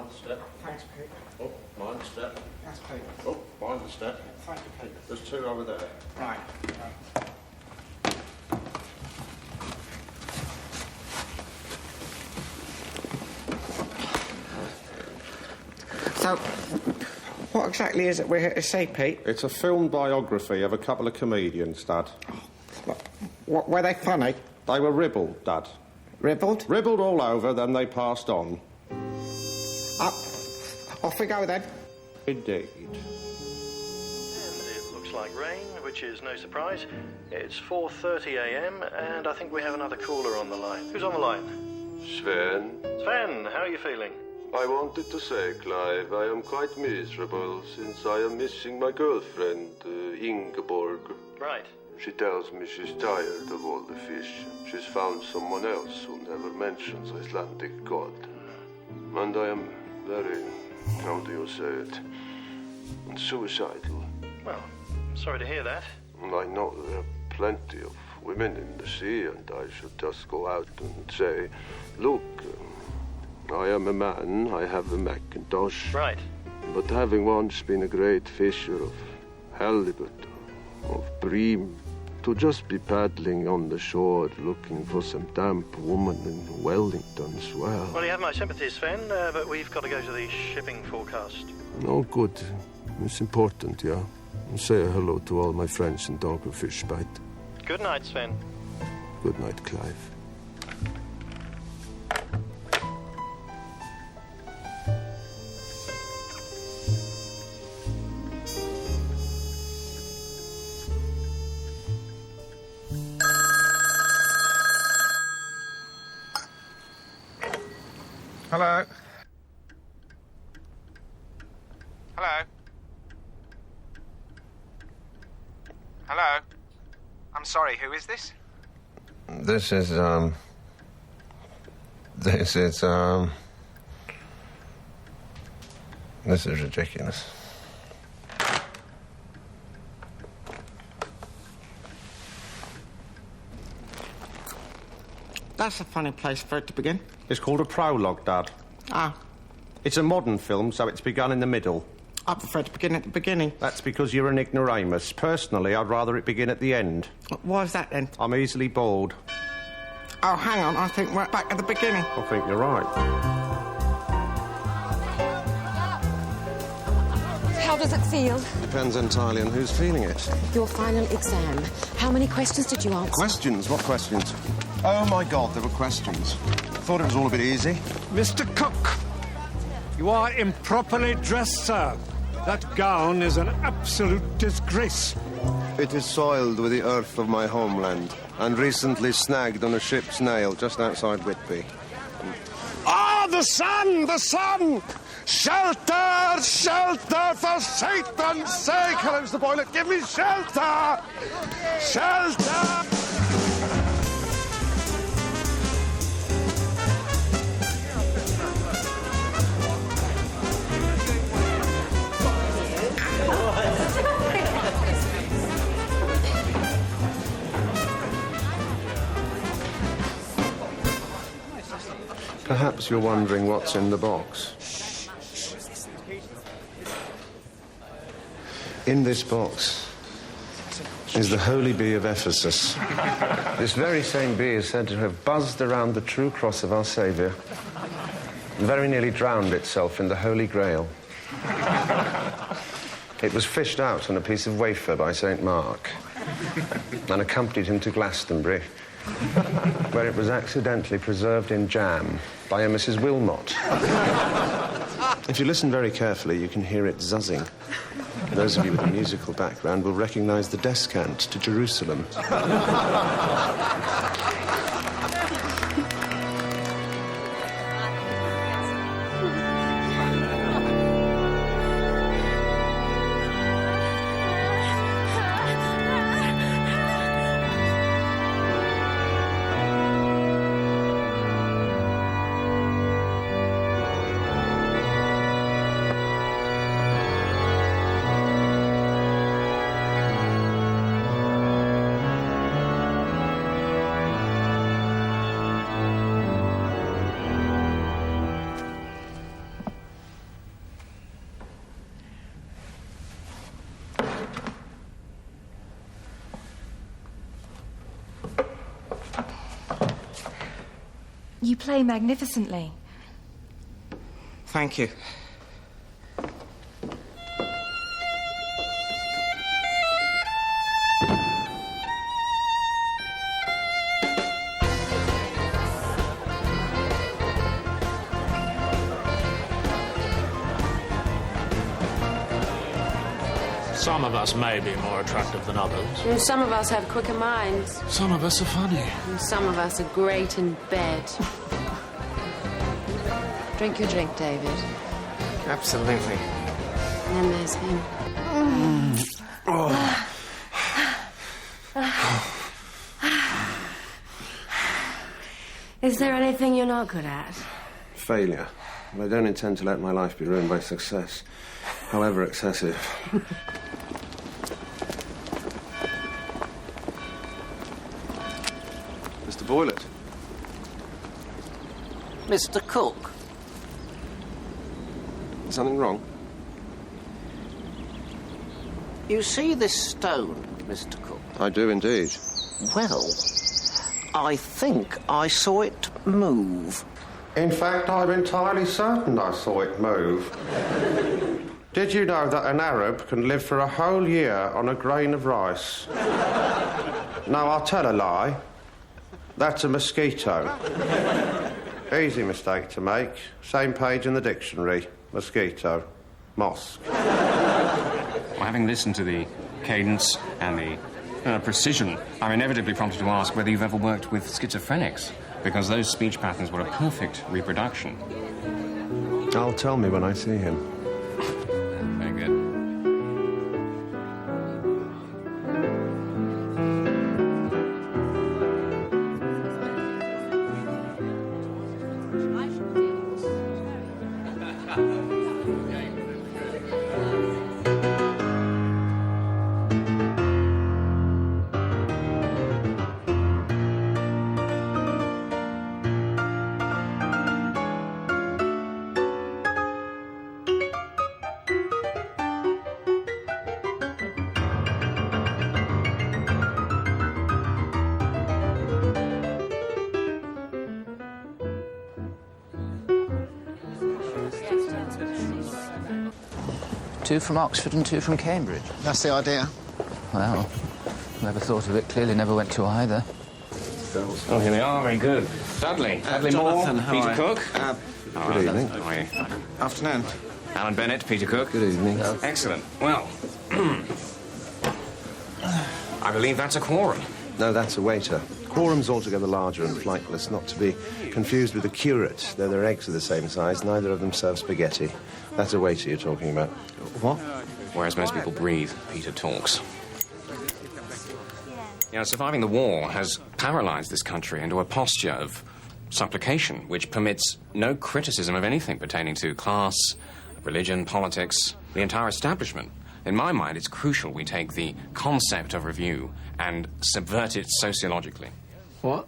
Mind the step. Thanks, Pete. Oh, mind the step. That's Pete. Oh, mind the step. Thank you, Pete. There's two over there. Right. So, what exactly is it we're here to see, Pete? It's a film biography of a couple of comedians, Dad. Were they funny? They were ribald, Dad. Ribbled? Ribbled all over, then they passed on. Off we go, then. Indeed. And it looks like rain, which is no surprise. It's 4:30 a.m. and I think we have another caller on the line. Who's on the line? Sven, Sven, how are you feeling? I wanted to say, Clive, I am quite miserable since I am missing my girlfriend, Ingeborg. Right. She tells me she's tired of all the fish. She's found someone else who never mentions Icelandic god. And I am very, how do you say it, suicidal. Well, sorry to hear that. I know there are plenty of women in the sea, and I should just go out and say, look, I am a man, I have a Macintosh. Right. But having once been a great fisher of halibut, of bream, to just be paddling on the shore looking for some damp woman in Wellington swell. Well, you have my sympathies, Sven, but we've got to go to the shipping forecast. Oh, good. It's important, yeah. Say hello to all my friends in Dogfish Bite. Good night, Sven. Good night, Clive. Hello? Hello? Hello? I'm sorry, who is this? This is ridiculous. That's a funny place for it to begin. It's called a prologue, Dad. Ah, It's a modern film, so it's begun in the middle. I prefer to begin at the beginning. That's because you're an ignoramus. Personally, I'd rather it begin at the end. Why is that, then? I'm easily bored. Oh, hang on, I think we're back at the beginning. I think you're right. How does it feel? Depends entirely on who's feeling it. Your final exam. How many questions did you answer? Questions? What questions? Oh, my God, there were questions. Thought it was all a bit easy. Mr. Cook, you are improperly dressed, sir. That gown is an absolute disgrace. It is soiled with the earth of my homeland and recently snagged on a ship's nail just outside Whitby. Ah, the sun! The sun! Shelter! Shelter, for Satan's sake! Hello, Mr. Boylet, give me shelter! Shelter! Perhaps you're wondering what's in the box. In this box is the holy bee of Ephesus. This very same bee is said to have buzzed around the true cross of our Saviour and very nearly drowned itself in the Holy Grail. It was fished out on a piece of wafer by St. Mark and accompanied him to Glastonbury, where it was accidentally preserved in jam by a Mrs. Wilmot. If you listen very carefully, you can hear it zuzzing. Those of you with a musical background will recognise the descant to Jerusalem. You play magnificently. Thank you. Some of us may be more attractive than others. And some of us have quicker minds. Some of us are funny. And some of us are great in bed. Drink your drink, David. Absolutely. And then there's him. Is there anything you're not good at? Failure. But I don't intend to let my life be ruined by success, however excessive. Mr. Boylett. Mr. Cook. Is something wrong? You see this stone, Mr. Cook? I do indeed. Well, I think I saw it move. In fact, I'm entirely certain I saw it move. Did you know that an Arab can live for a whole year on a grain of rice? No, I'll tell a lie. That's a mosquito. Easy mistake to make. Same page in the dictionary. Mosquito. Mosque. Well, having listened to the cadence and the precision, I'm inevitably prompted to ask whether you've ever worked with schizophrenics, because those speech patterns were a perfect reproduction. I'll tell me when I see him. Very good. Two from Oxford and two from Cambridge. That's the idea. Well, whoever thought of it clearly never went to either. Oh, here they are. Very good. Dudley. Dudley Moore. Peter Cook. Good evening. How are you? Afternoon. Alan Bennett, Peter Cook. Good evening. Excellent. Well, I believe that's a quorum. No, that's a waiter. Quorum's altogether larger and flightless, not to be confused with a curate. Though their eggs are the same size, neither of them serve spaghetti. That's a waiter you're talking about. What? Whereas most people breathe, Peter talks. You know, surviving the war has paralysed this country into a posture of supplication, which permits no criticism of anything pertaining to class, religion, politics, the entire establishment. In my mind, it's crucial we take the concept of review and subvert it sociologically. What?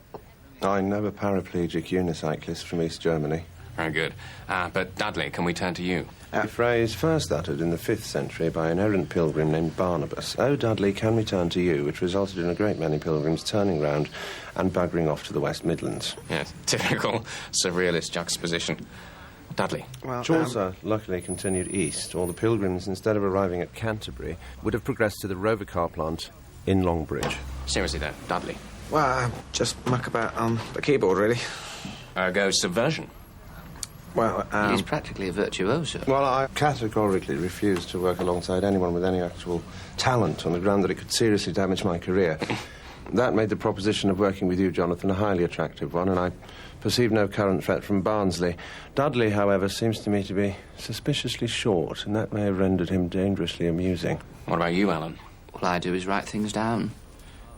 I know a paraplegic unicyclist from East Germany. Very good. But, Dudley, can we turn to you? A phrase first uttered in the 5th century by an errant pilgrim named Barnabas. Oh, Dudley, can we turn to you? Which resulted in a great many pilgrims turning round and buggering off to the West Midlands. Yes, typical surrealist juxtaposition. Dudley. Well, Chaucer luckily continued east. All the pilgrims, instead of arriving at Canterbury, would have progressed to the Rover car plant in Longbridge. Seriously, though, Dudley. Well, just muck about on the keyboard, really. Ergo subversion. Well, He's practically a virtuoso. Well, I categorically refuse to work alongside anyone with any actual talent on the ground that it could seriously damage my career. That made the proposition of working with you, Jonathan, a highly attractive one, and I perceive no current threat from Barnsley. Dudley, however, seems to me to be suspiciously short, and that may have rendered him dangerously amusing. What about you, Alan? All I do is write things down.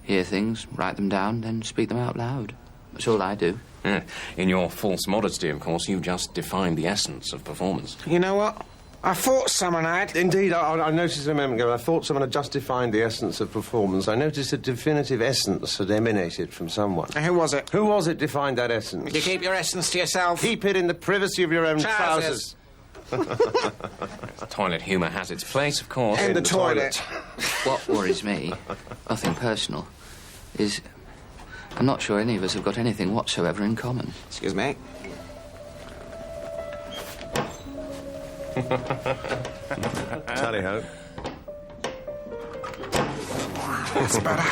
Hear things, write them down, then speak them out loud. That's all I do. Yeah. In your false modesty, of course, you've just defined the essence of performance. You know what? I thought someone had. Indeed, I noticed a moment ago, I thought someone had just defined the essence of performance. I noticed a definitive essence had emanated from someone. And who was it? Who was it defined that essence? You keep your essence to yourself. Keep it in the privacy of your own trousers. Toilet humour has its place, of course. In the toilet. What worries me, nothing personal, is I'm not sure any of us have got anything whatsoever in common. Excuse me. Tally-ho. That's better.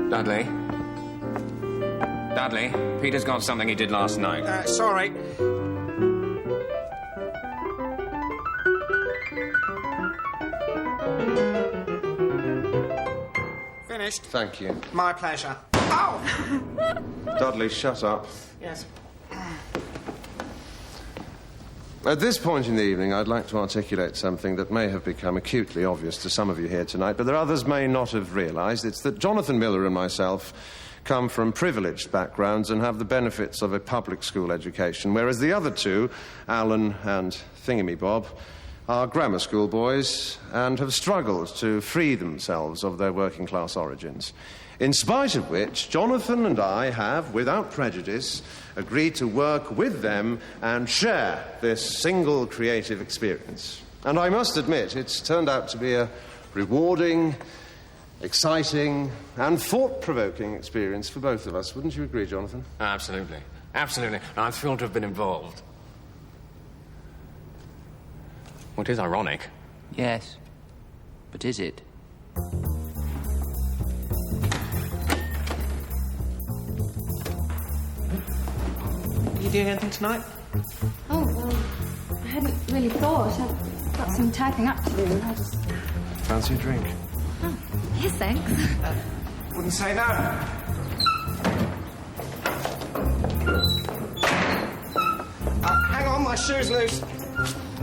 Dudley? Dudley, Peter's got something he did last night. Sorry. Finished? Thank you. My pleasure. Oh! Dudley, shut up. Yes. At this point in the evening, I'd like to articulate something that may have become acutely obvious to some of you here tonight, but that others may not have realised. It's that Jonathan Miller and myself come from privileged backgrounds and have the benefits of a public school education, whereas the other two, Alan and Thingamy-Bob, are grammar school boys and have struggled to free themselves of their working-class origins. In spite of which, Jonathan and I have, without prejudice, agreed to work with them and share this single creative experience. And I must admit, it's turned out to be a rewarding, exciting, and thought-provoking experience for both of us. Wouldn't you agree, Jonathan? Absolutely. Absolutely. I'm thrilled to have been involved. What is ironic? Yes. But is it? Are you doing anything tonight? Oh, well, I hadn't really thought. I've got some typing up to do. I just... Fancy a drink? Oh, yes, thanks. Wouldn't say no. Hang on, my shoe's loose.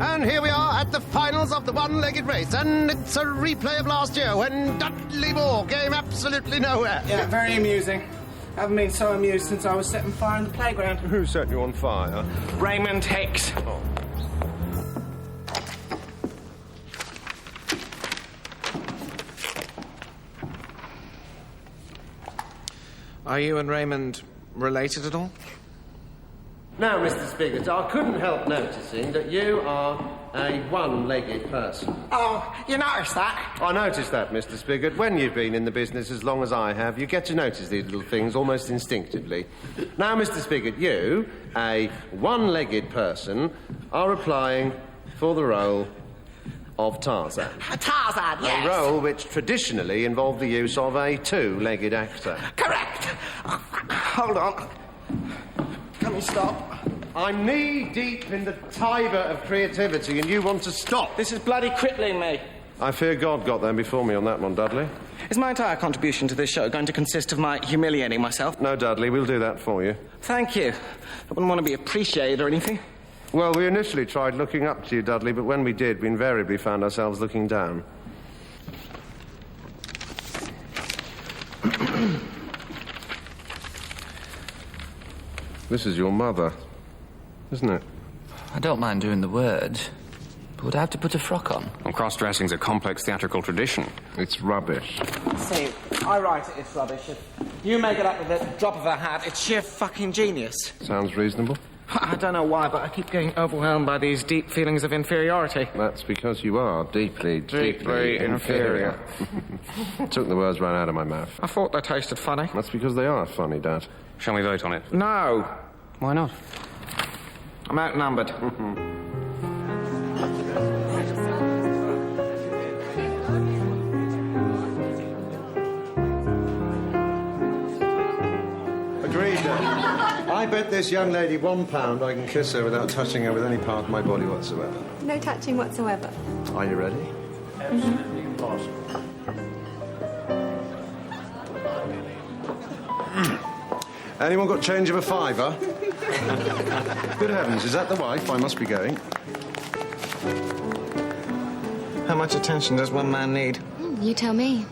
And here we are at the finals of the one-legged race, and it's a replay of last year when Dudley Moore came absolutely nowhere. Yeah, very amusing. I haven't been so amused since I was setting fire in the playground. Who set you on fire? Raymond Hicks. Oh. Are you and Raymond related at all? Now, Mr. Spigot, I couldn't help noticing that you are a one-legged person. Oh, you noticed that? I noticed that, Mr. Spigot. When you've been in the business as long as I have, you get to notice these little things almost instinctively. Now, Mr. Spigot, you, a one-legged person, are applying for the role of Tarzan. Tarzan, yes. A role which traditionally involved the use of a two-legged actor. Correct. Hold on. Can we stop? I'm knee-deep in the tiber of creativity and you want to stop. This is bloody crippling me. I fear God got there before me on that one, Dudley. Is my entire contribution to this show going to consist of my humiliating myself? No, Dudley, we'll do that for you. Thank you. I wouldn't want to be appreciated or anything. Well, we initially tried looking up to you, Dudley, but when we did, we invariably found ourselves looking down. This is your mother, isn't it? I don't mind doing the words, but would I have to put a frock on? Well, cross-dressing's a complex theatrical tradition. It's rubbish. See, I write it, it's rubbish. If you make it up with a drop of a hat, it's sheer fucking genius. Sounds reasonable. I don't know why, but I keep getting overwhelmed by these deep feelings of inferiority. That's because you are deeply inferior. Took the words right out of my mouth. I thought they tasted funny. That's because they are funny, Dad. Shall we vote on it? No. Why not? I'm outnumbered. Agreed, Dad. I bet this young lady £1 I can kiss her without touching her with any part of my body whatsoever. No touching whatsoever. Are you ready? Anyone got change of a £5? Good heavens, is that the wife? I must be going. How much attention does one man need? You tell me.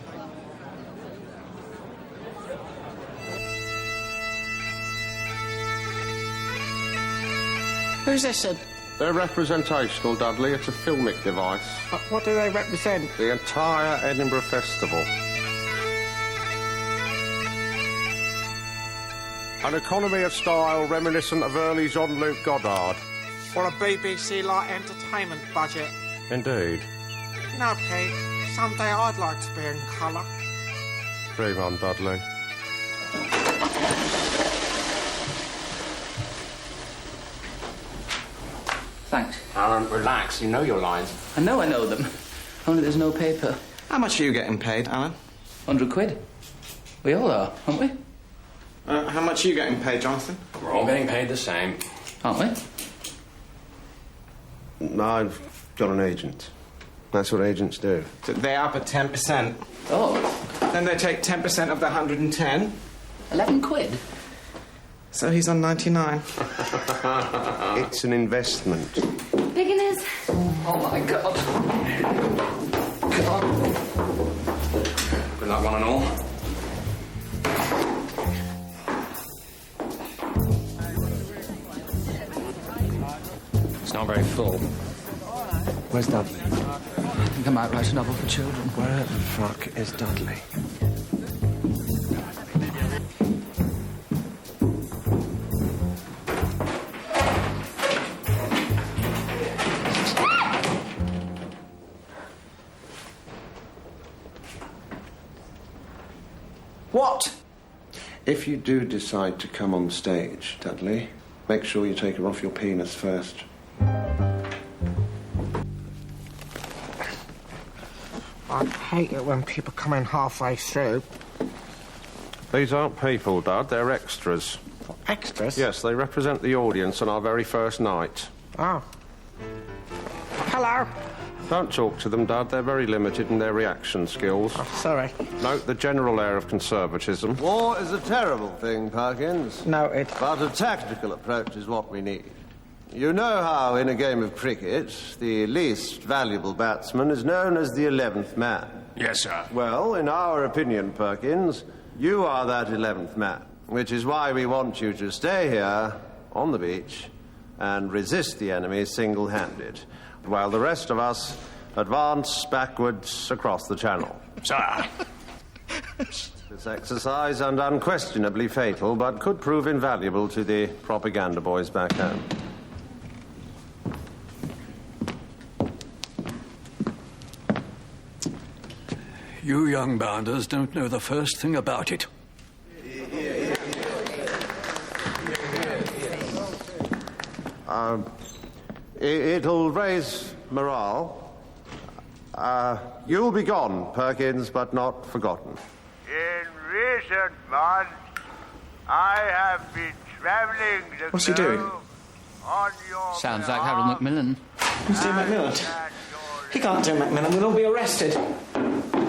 Who's this, Sid? They're representational, Dudley. It's a filmic device. What do they represent? The entire Edinburgh Festival. An economy of style reminiscent of early Jean-Luc Godard. Or a BBC light entertainment budget. Indeed. You know, Pete, someday I'd like to be in colour. Dream on, Dudley. Thanks. Alan, relax. You know your lines. I know them. Only there's no paper. How much are you getting paid, Alan? 100 quid. We all are, aren't we? How much are you getting paid, Jonathan? We're all getting paid the same. Aren't we? I've got an agent. That's what agents do. They up at 10%. Oh. Then they take 10% of the 110. 11 quid? So he's on 99. It's an investment. Beginners. Oh, my God. God. Good luck, one and all. It's not very full. Where's Dudley? I think I might write a novel for children. Where the fuck is Dudley? What? If you do decide to come on stage, Dudley, make sure you take her off your penis first. I hate it when people come in halfway through. These aren't people, Dad. They're extras. Extras? Yes, they represent the audience on our very first night. Oh. Hello. Don't talk to them, Dad. They're very limited in their reaction skills. Oh, sorry. Note the general air of conservatism. War is a terrible thing, Perkins. Noted. But a tactical approach is what we need. You know how, in a game of cricket, the least valuable batsman is known as the 11th man? Yes, sir. Well, in our opinion, Perkins, you are that 11th man, which is why we want you to stay here, on the beach, and resist the enemy single-handed, while the rest of us advance backwards across the channel. Sir. This exercise, and unquestionably fatal, but could prove invaluable to the propaganda boys back home. You young bounders don't know the first thing about it. It'll raise morale. You'll be gone, Perkins, but not forgotten. In recent months, I have been traveling the What's he doing? on your Sounds like Harold Macmillan. Who's doing Macmillan? He can't do Macmillan. We'll all be arrested.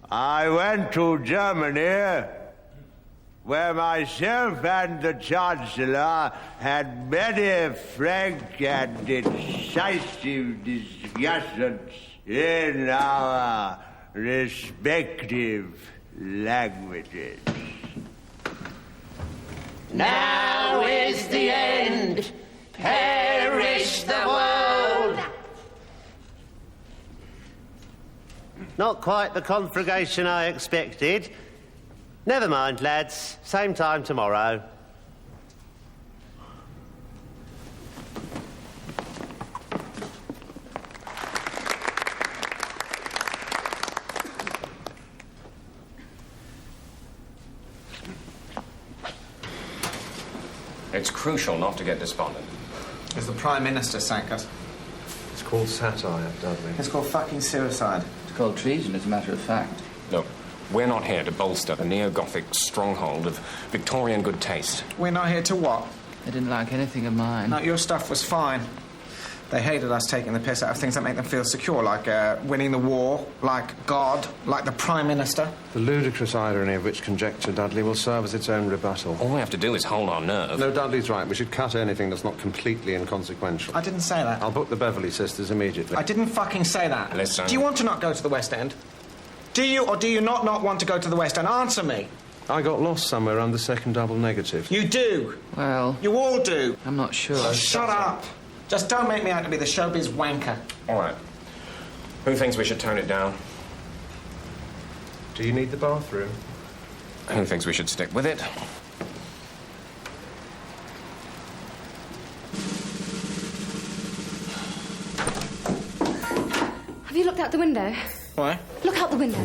I went to Germany, where myself and the Chancellor had many frank and decisive discussions in our respective languages. Now is the end. Perish the world. Not quite the conflagration I expected. Never mind, lads. Same time tomorrow. It's crucial not to get despondent. As the Prime Minister sank us. It's called satire, Dudley. It's called fucking suicide. It's called treason, as a matter of fact. Look, we're not here to bolster the neo-Gothic stronghold of Victorian good taste. We're not here to what? They didn't like anything of mine. No, your stuff was fine. They hated us taking the piss out of things that make them feel secure, like winning the war, like God, like the Prime Minister. The ludicrous irony of which conjecture, Dudley, will serve as its own rebuttal. All we have to do is hold our nerve. No, Dudley's right. We should cut anything that's not completely inconsequential. I didn't say that. I'll book the Beverley Sisters immediately. I didn't fucking say that. Listen. Do you want to not go to the West End? Do you or do you not want to go to the West End? Answer me. I got lost somewhere around the second double negative. You do. Well... You all do. I'm not sure. Shut up. Just don't make me out to be the showbiz wanker. All right. Who thinks we should tone it down? Do you need the bathroom? Who thinks we should stick with it? Have you looked out the window? Why? Look out the window.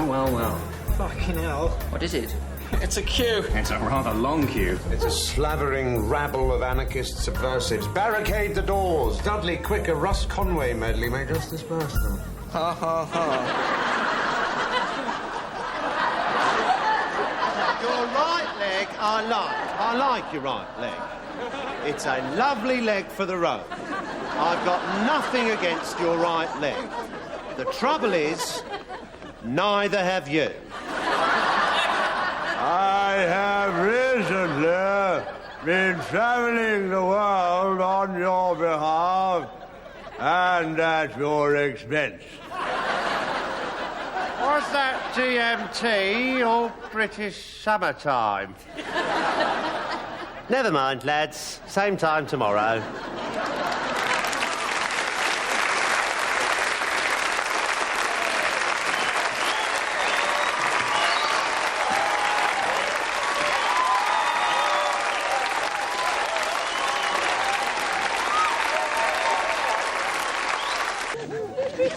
Well. Fucking hell. What is it? It's a queue. It's a rather long queue. It's a slavering rabble of anarchist subversives. Barricade the doors. Dudley, quick, a Russ Conway medley may just disperse them. Ha ha ha. Your right leg, I like. I like your right leg. It's a lovely leg for the road. I've got nothing against your right leg. The trouble is, neither have you. I have recently been travelling the world on your behalf and at your expense. Was that GMT or British summertime? Never mind, lads. Same time tomorrow.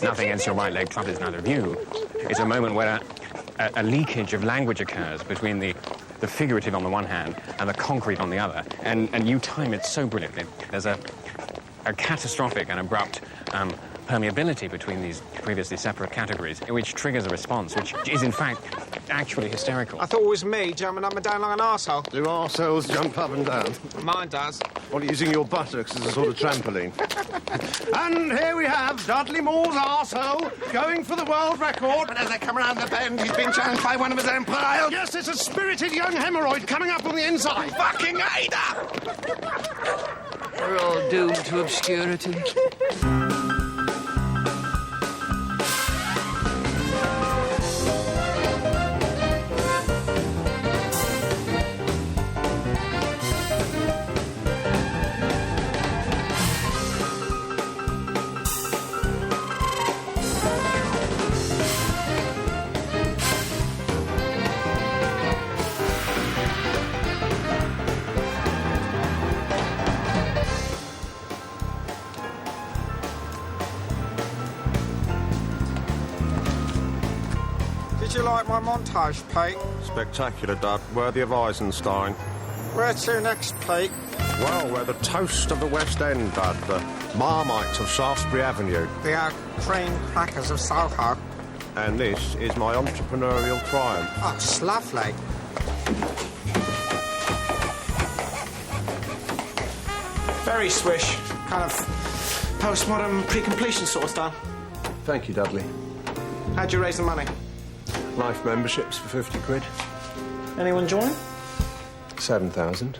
Nothing against your right leg club is neither of you. It's a moment where a leakage of language occurs between the figurative on the one hand and the concrete on the other, and you time it so brilliantly. There's a catastrophic and abrupt permeability between these previously separate categories, which triggers a response, which is in fact actually hysterical. I thought it was me jumping up and down like an arsehole. Do arseholes jump up and down? Mine does. What, using your buttocks as a sort of trampoline? And here we have Dudley Moore's arsehole going for the world record. But as they come around the bend, he's been challenged by one of his own pile. Yes, it's a spirited young hemorrhoid coming up on the inside. Fucking Ada! We're all doomed to obscurity. Did you like my montage, Pete? Spectacular, Dud. Worthy of Eisenstein. Where to next, Pete? Well, we're the toast of the West End, Dud. The Marmites of Shaftesbury Avenue. The cream crackers of Soho. And this is my entrepreneurial triumph. Oh, it's lovely. Very swish. Kind of postmodern pre-completion sort of style. Thank you, Dudley. How'd you raise the money? Life memberships for 50 quid. Anyone join? 7,000.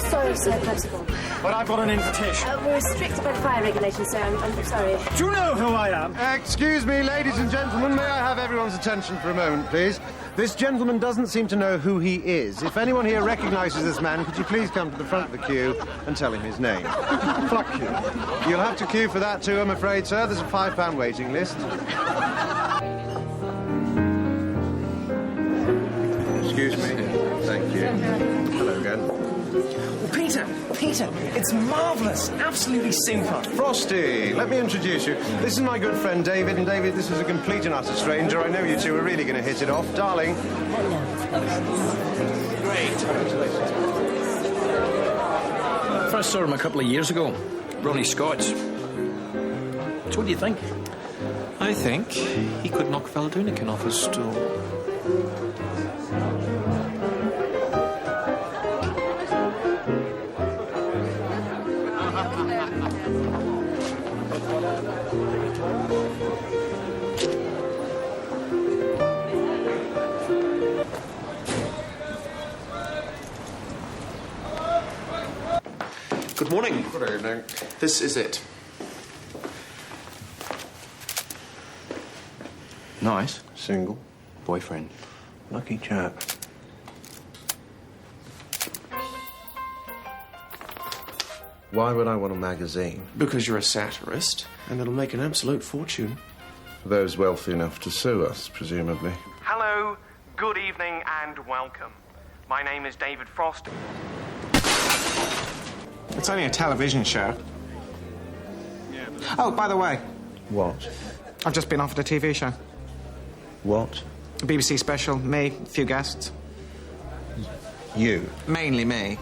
Sorry, Sir Constable. But I've got an invitation. We're restricted by the fire regulations, sir. I'm sorry. Do you know who I am? Excuse me, ladies and gentlemen, may I have everyone's attention for a moment, please? This gentleman doesn't seem to know who he is. If anyone here recognises this man, could you please come to the front of the queue and tell him his name? Fuck you. You'll have to queue for that too, I'm afraid, sir. There's a £5 waiting list. Excuse me. Thank you. Hello again. Peter, it's marvellous. Absolutely super. Frosty, let me introduce you. This is my good friend David, and David, this is a complete and utter stranger. I know you two are really going to hit it off. Darling. Great. First saw him a couple of years ago. Ronnie Scott's. So what do you think? I think he could knock Valdunican off his stool. Good morning. Good evening. This is it. Nice. Single. Boyfriend. Lucky chap. Why would I want a magazine? Because you're a satirist, and it'll make an absolute fortune. For those wealthy enough to sue us, presumably. Hello, good evening, and welcome. My name is David Frost. It's only a television show. Oh, by the way, What? I've just been offered a TV show. What? A BBC special, me, a few guests. You? Mainly me.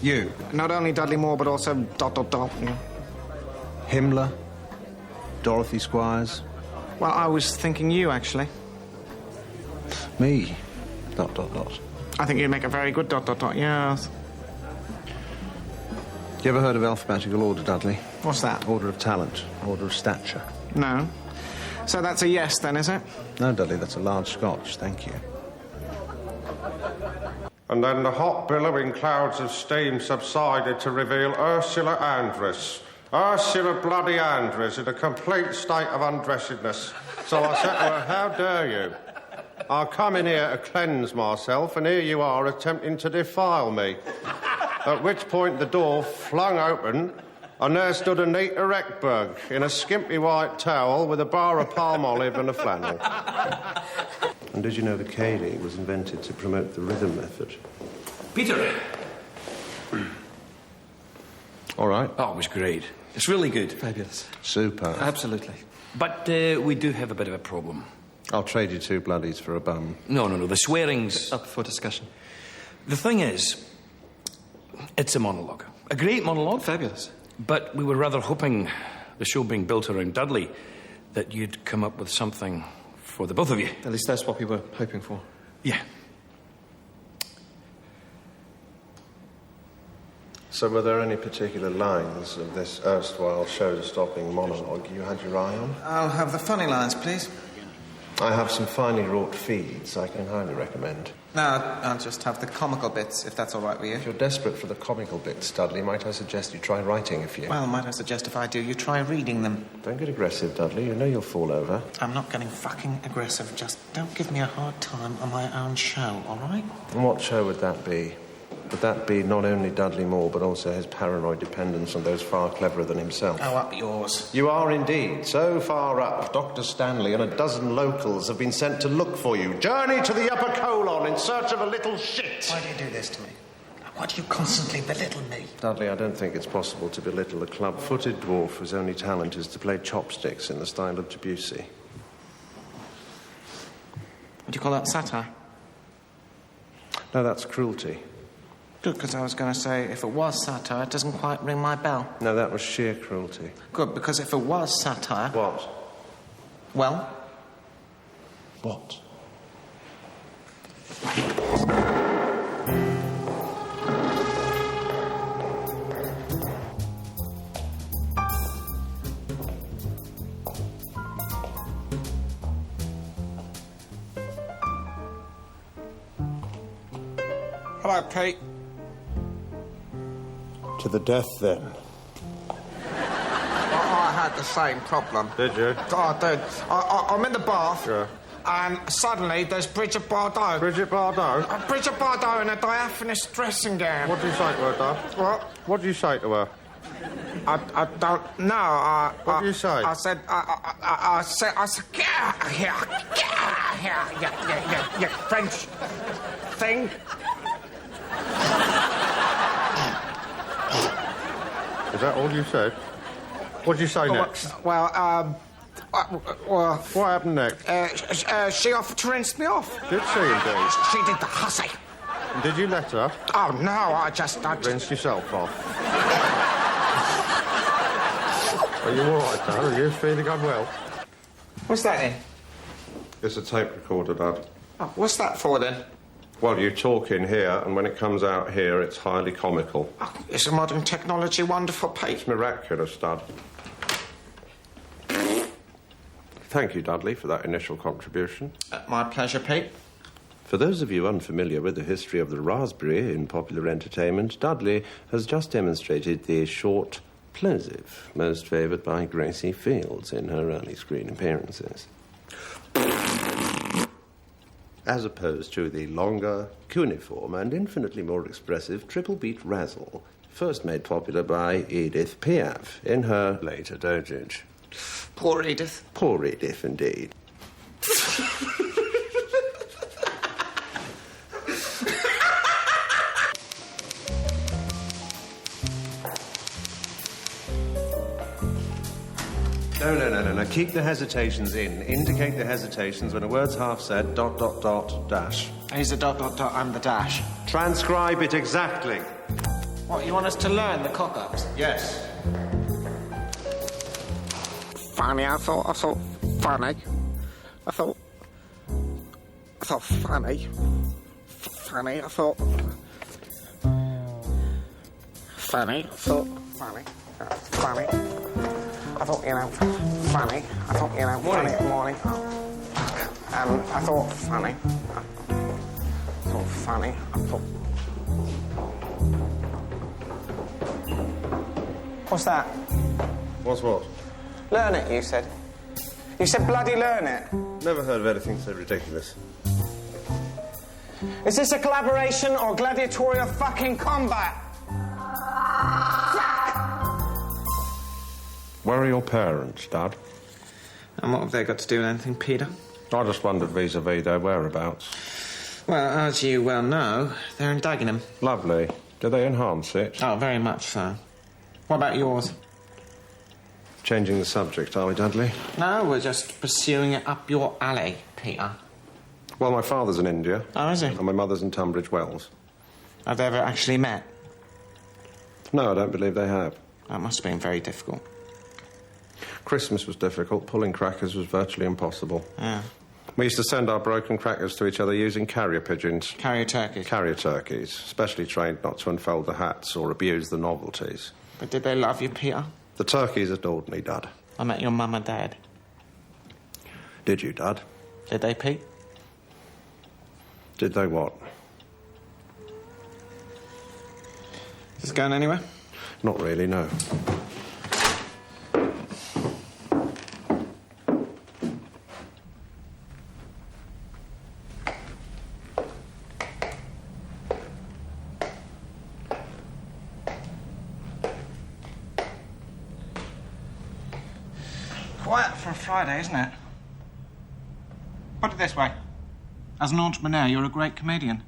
You? Not only Dudley Moore, but also ... Yeah. Himmler? Dorothy Squires? Well, I was thinking you, actually. Me? ... I think you'd make a very good ... yes. You ever heard of alphabetical order, Dudley? What's that? Order of talent, order of stature. No. So that's a yes, then, is it? No, Dudley, that's a large Scotch, thank you. And then the hot billowing clouds of steam subsided to reveal Ursula Andress. Ursula bloody Andress in a complete state of undressedness. So I said to her, how dare you? I'll come in here to cleanse myself, and here you are attempting to defile me. At which point the door flung open, and there stood Anita Ekberg in a skimpy white towel with a bar of palm olive and a flannel. And did you know the K-League was invented to promote the rhythm method? Peter! All right. Oh, it was great. It's really good. Fabulous. Super. Absolutely. But we do have a bit of a problem. I'll trade you 2 bloodies for a bum. No. The swearing's... Up for discussion. The thing is, it's a monologue. A great monologue. Fabulous. But we were rather hoping, the show being built around Dudley, that you'd come up with something for the both of you. At least that's what we were hoping for. Yeah. So were there any particular lines of this erstwhile show-stopping monologue you had your eye on? I'll have the funny lines, please. I have some finely wrought feeds I can highly recommend. No, I'll just have the comical bits, if that's all right with you. If you're desperate for the comical bits, Dudley, might I suggest you try writing a few? Well, might I suggest if I do, you try reading them. Don't get aggressive, Dudley. You know you'll fall over. I'm not getting fucking aggressive. Just don't give me a hard time on my own show, all right? And what show would that be? Would that be not only Dudley Moore, but also his paranoid dependence on those far cleverer than himself? Oh, up yours. You are indeed. So far up, Dr. Stanley and a dozen locals have been sent to look for you. Journey to the upper colon in search of a little shit. Why do you do this to me? Why do you constantly belittle me? Dudley, I don't think it's possible to belittle a club-footed dwarf whose only talent is to play chopsticks in the style of Debussy. Would you call that satire? No, that's cruelty. Good, because I was going to say, if it was satire, it doesn't quite ring my bell. No, that was sheer cruelty. Good, because if it was satire... What? Well? What? Hello, Pete. To the death, then. I had the same problem. Did you? Oh, I did. I'm in the bath. Yeah. And suddenly there's Bridget Bardot. Bridget Bardot? Bridget Bardot in a diaphanous dressing gown. What do you say to her, Dad? What? What do you say to her? I don't know. What do you say? I said, yeah, French thing. Is that all you said? What did you say next? Well, what happened next? She offered to rinse me off. Did she indeed? She did the hussy. And did you let her? Oh, no, I just... Rinse yourself off. Are you all right, Dad? Are you feeling unwell? What's that in? It's a tape recorder, Dad. Oh, what's that for, then? Well, you talk in here, and when it comes out here, it's highly comical. Oh, is modern technology wonderful, Pete? It's miraculous, Dad. Thank you, Dudley, for that initial contribution. My pleasure, Pete. For those of you unfamiliar with the history of the raspberry in popular entertainment, Dudley has just demonstrated the short plosive, most favoured by Gracie Fields in her early screen appearances, as opposed to the longer, cuneiform and infinitely more expressive triple beat razzle, first made popular by Edith Piaf in her later dotage. Poor Edith. Poor Edith, indeed. No. Keep the hesitations in. Indicate the hesitations when a word's half said, ... dash. He's the ... I'm the dash. Transcribe it exactly. What, you want us to learn the cock-ups? Yes. Funny, I thought funny. I thought funny. Funny, I thought... Funny, I thought funny. Funny. I thought, funny. I thought, morning. I thought funny. What's that? What's what? Learn it, you said. You said bloody learn it. Never heard of anything so ridiculous. Is this a collaboration or gladiatorial fucking combat? Where are your parents, Dad? And what have they got to do with anything, Peter? I just wondered vis-a-vis their whereabouts. Well, as you well know, they're in Dagenham. Lovely. Do they enhance it? Oh, very much so. What about yours? Changing the subject, are we, Dudley? No, we're just pursuing it up your alley, Peter. Well, my father's in India. Oh, is he? And my mother's in Tunbridge Wells. Have they ever actually met? No, I don't believe they have. That must have been very difficult. Christmas was difficult. Pulling crackers was virtually impossible. Yeah. We used to send our broken crackers to each other using carrier pigeons. Carrier turkeys? Carrier turkeys, specially trained not to unfold the hats or abuse the novelties. But did they love you, Peter? The turkeys adored me, Dad. I met your mum and dad. Did you, Dad? Did they, Pete? Did they what? Is this going anywhere? Not really, no. Quiet for a Friday, isn't it? Put it this way. As an entrepreneur, you're a great comedian.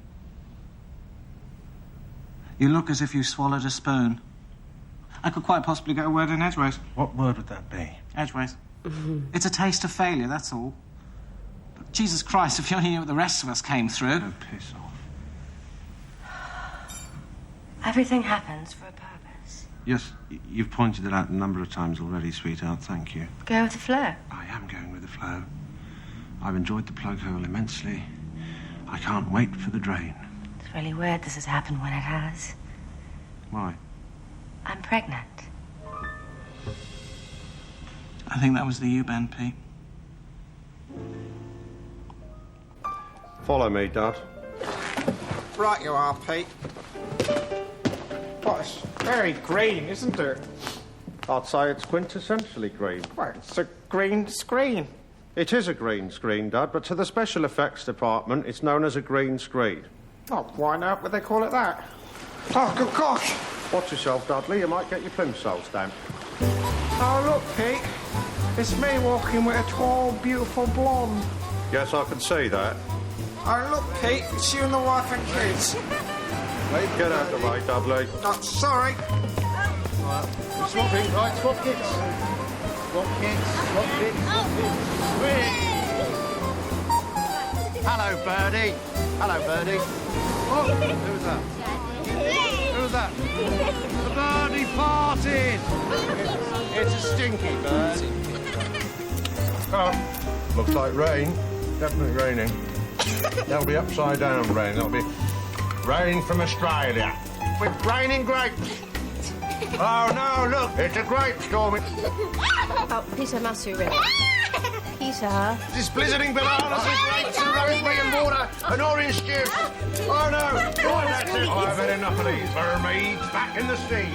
You look as if you swallowed a spoon. I could quite possibly get a word in edgeways. What word would that be? Edgeways. It's a taste of failure, that's all. But Jesus Christ, if you only knew what the rest of us came through. Oh, piss off. Everything happens for a purpose. Yes, you've pointed it out a number of times already, sweetheart. Thank you. Go with the flow. I am going with the flow. I've enjoyed the plug hole immensely. I can't wait for the drain. It's really weird this has happened when it has. Why? I'm pregnant. I think that was the U-bend, Pete. Follow me, Dad. Right you are, Pete. Oh, it's very green, isn't it? I'd say it's quintessentially green. Well, it's a green screen. It is a green screen, Dad, but to the special effects department, it's known as a green screen. Oh, why not would they call it that? Oh, good gosh! Watch yourself, Dudley. You might get your plimsoll stamped. Oh, look, Pete. It's me walking with a tall, beautiful blonde. Yes, I can see that. Oh, look, Pete. It's you and the wife and kids. Wait, get out of the way, Dudley. Oh, sorry. Swapping, right, swap kits. Swap kits, swap kits, swap kits. Hello, Birdie. Hello, Birdie. Oh, who's that? Who's that? The birdie farted. It's a stinky bird. Oh, looks like rain. Definitely raining. That'll be upside down rain. That'll be rain from Australia. With raining grapes. Oh, no, look, it's a grape storm. Oh, Peter must be ready. Peter. This blizzarding bananas and grapes and rosemary and water and orange juice. Oh, no. Oh, that's it. I've had enough of these vermeeds back in the sea.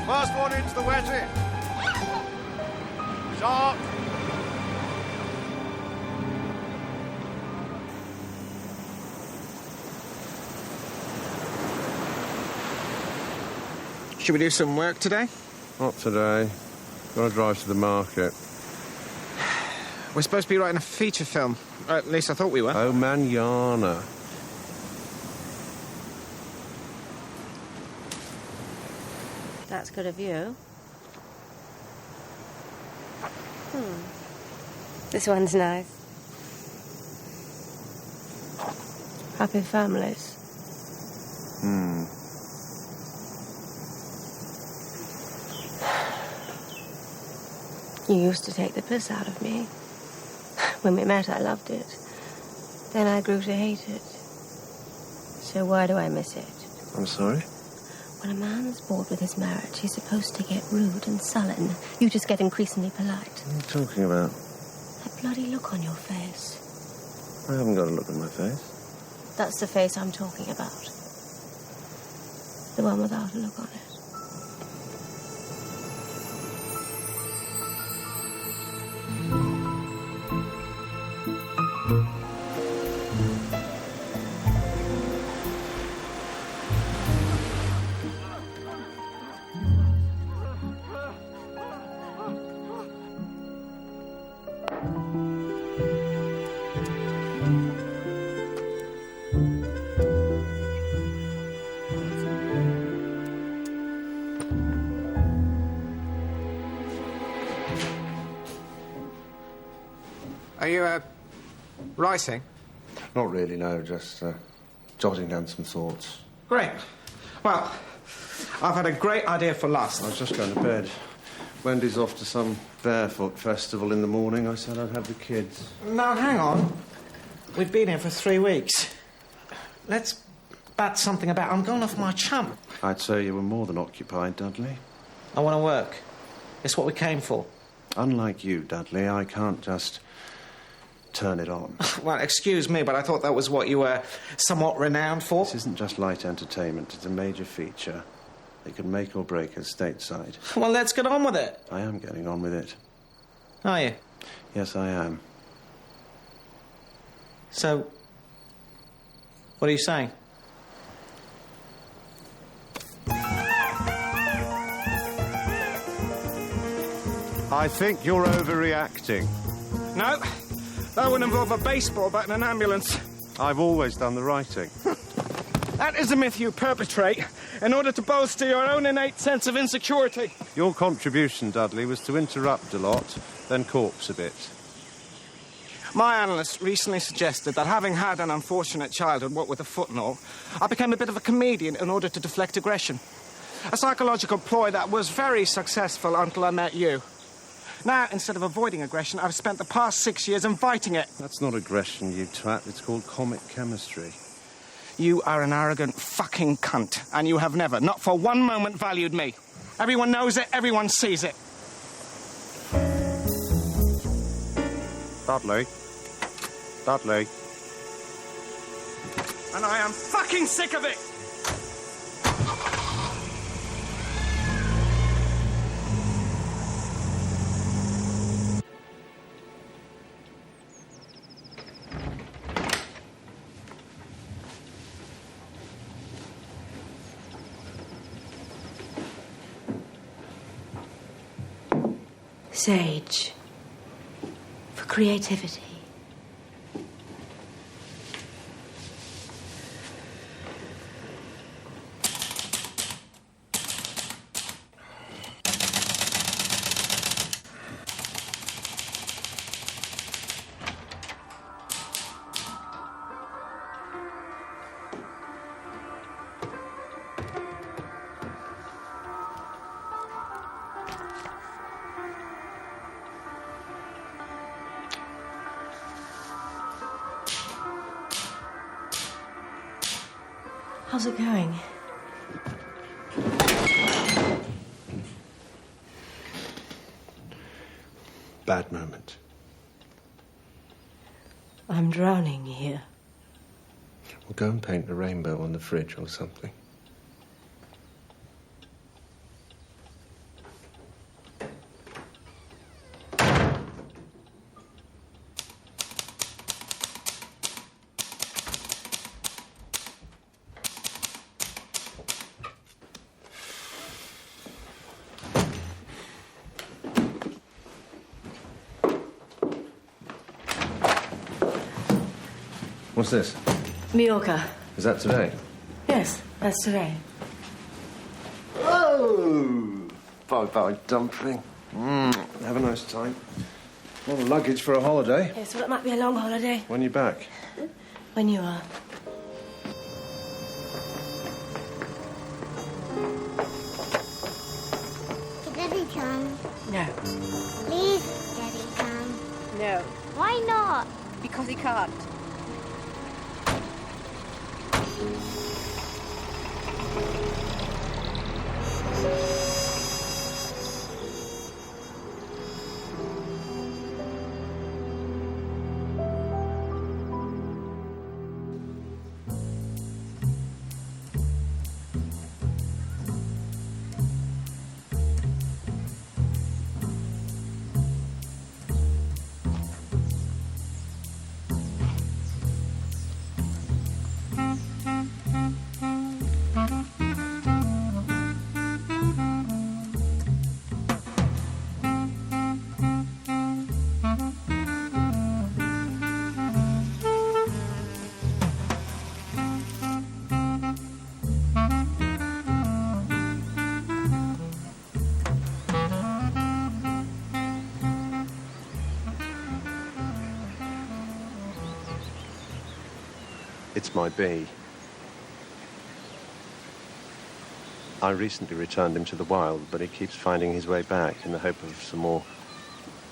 First one into the wetty. Sharp. Should we do some work today? Not today. Got to drive to the market. We're supposed to be writing a feature film. Or at least I thought we were. Oh, manana. That's good of you. This one's nice. Happy families. You used to take the piss out of me. When we met, I loved it. Then I grew to hate it. So why do I miss it? I'm sorry? When a man's bored with his marriage, he's supposed to get rude and sullen. You just get increasingly polite. What are you talking about? That bloody look on your face. I haven't got a look on my face. That's the face I'm talking about. The one without a look on it. Are you, writing? Not really, no. Just jotting down some thoughts. Great. Well, I've had a great idea for last. I was just going to bed. Wendy's off to some barefoot festival in the morning. I said I'd have the kids. Now, hang on. We've been here for 3 weeks. Let's bat something about. I'm going off my chum. I'd say you were more than occupied, Dudley. I want to work. It's what we came for. Unlike you, Dudley, I can't just turn it on. Well, excuse me, but I thought that was what you were somewhat renowned for. This isn't just light entertainment. It's a major feature. It could make or break us stateside. Well, let's get on with it. I am getting on with it. Are you? Yes, I am. So, what are you saying? I think you're overreacting. No, that would involve a baseball bat and an ambulance. I've always done the writing. That is a myth you perpetrate in order to bolster your own innate sense of insecurity. Your contribution, Dudley, was to interrupt a lot, then corpse a bit. My analyst recently suggested that having had an unfortunate childhood, what with a foot and all, I became a bit of a comedian in order to deflect aggression. A psychological ploy that was very successful until I met you. Now, instead of avoiding aggression, I've spent the past 6 years inviting it. That's not aggression, you twat. It's called comic chemistry. You are an arrogant fucking cunt, and you have never, not for one moment, valued me. Everyone knows it, everyone sees it. Dudley. Dudley. And I am fucking sick of it! Sage. For creativity. How's it going? Bad moment. I'm drowning here. We'll go and paint a rainbow on the fridge or something. What's this? Mallorca. Is that today? Yes, that's today. Oh! Bye-bye, dumpling. Have a nice time. A lot of luggage for a holiday. Yes, well, it might be a long holiday. When you back? When you are. Can Daddy come? No. Please, Daddy, come. No. Why not? Because he can't. It's my bee. I recently returned him to the wild, but he keeps finding his way back in the hope of some more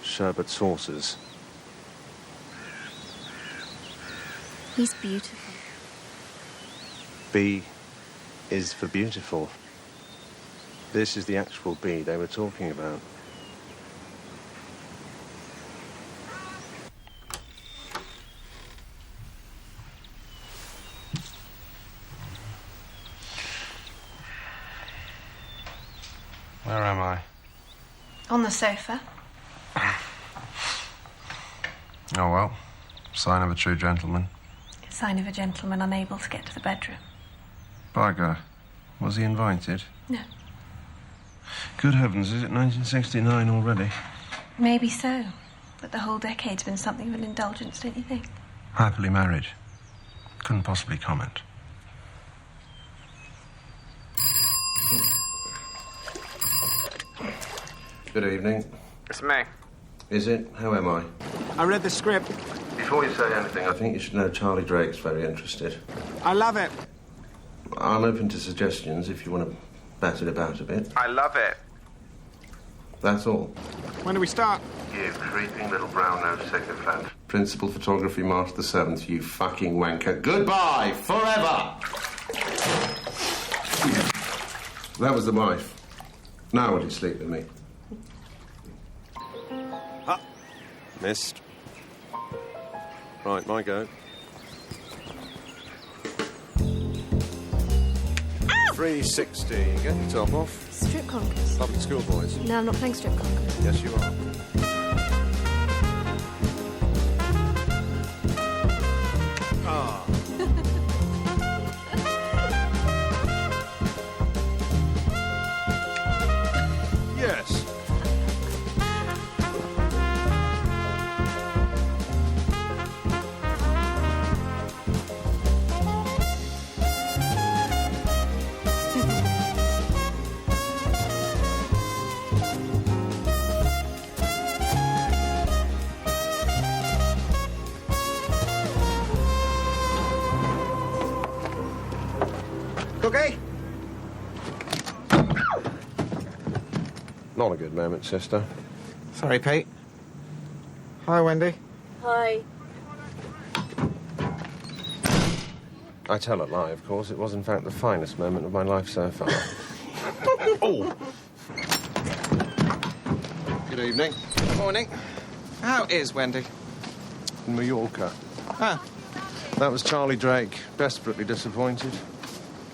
sherbet sauces. He's beautiful. B is for beautiful. This is the actual bee they were talking about. Where am I? On the sofa. Oh, well. Sign of a true gentleman. Sign of a gentleman unable to get to the bedroom. By God. Was he invited? No. Good heavens, is it 1969 already? Maybe so. But the whole decade's been something of an indulgence, don't you think? Happily married. Couldn't possibly comment. Good evening. It's me. Is it? How am I? I read the script. Before you say anything, I think you should know Charlie Drake's very interested. I love it. I'm open to suggestions if you want to bat it about a bit. I love it. That's all. When do we start? You creeping little brown-nosed sycophant. Principal photography, March the 7th, you fucking wanker. Goodbye, forever! That was the wife. Now will you sleep with me? Missed. Right, my go. 360. Get your top off. Strip conkers. Public school boys. No, I'm not playing strip conkers. Yes, you are. Ah. Yes. Okay. Not a good moment, sister. Sorry, Pete. Hi, Wendy. Hi. I tell a lie, of course. It was, in fact, the finest moment of my life so far. Oh! Good evening. Morning. How is Wendy? Mallorca. Ah. That was Charlie Drake, desperately disappointed.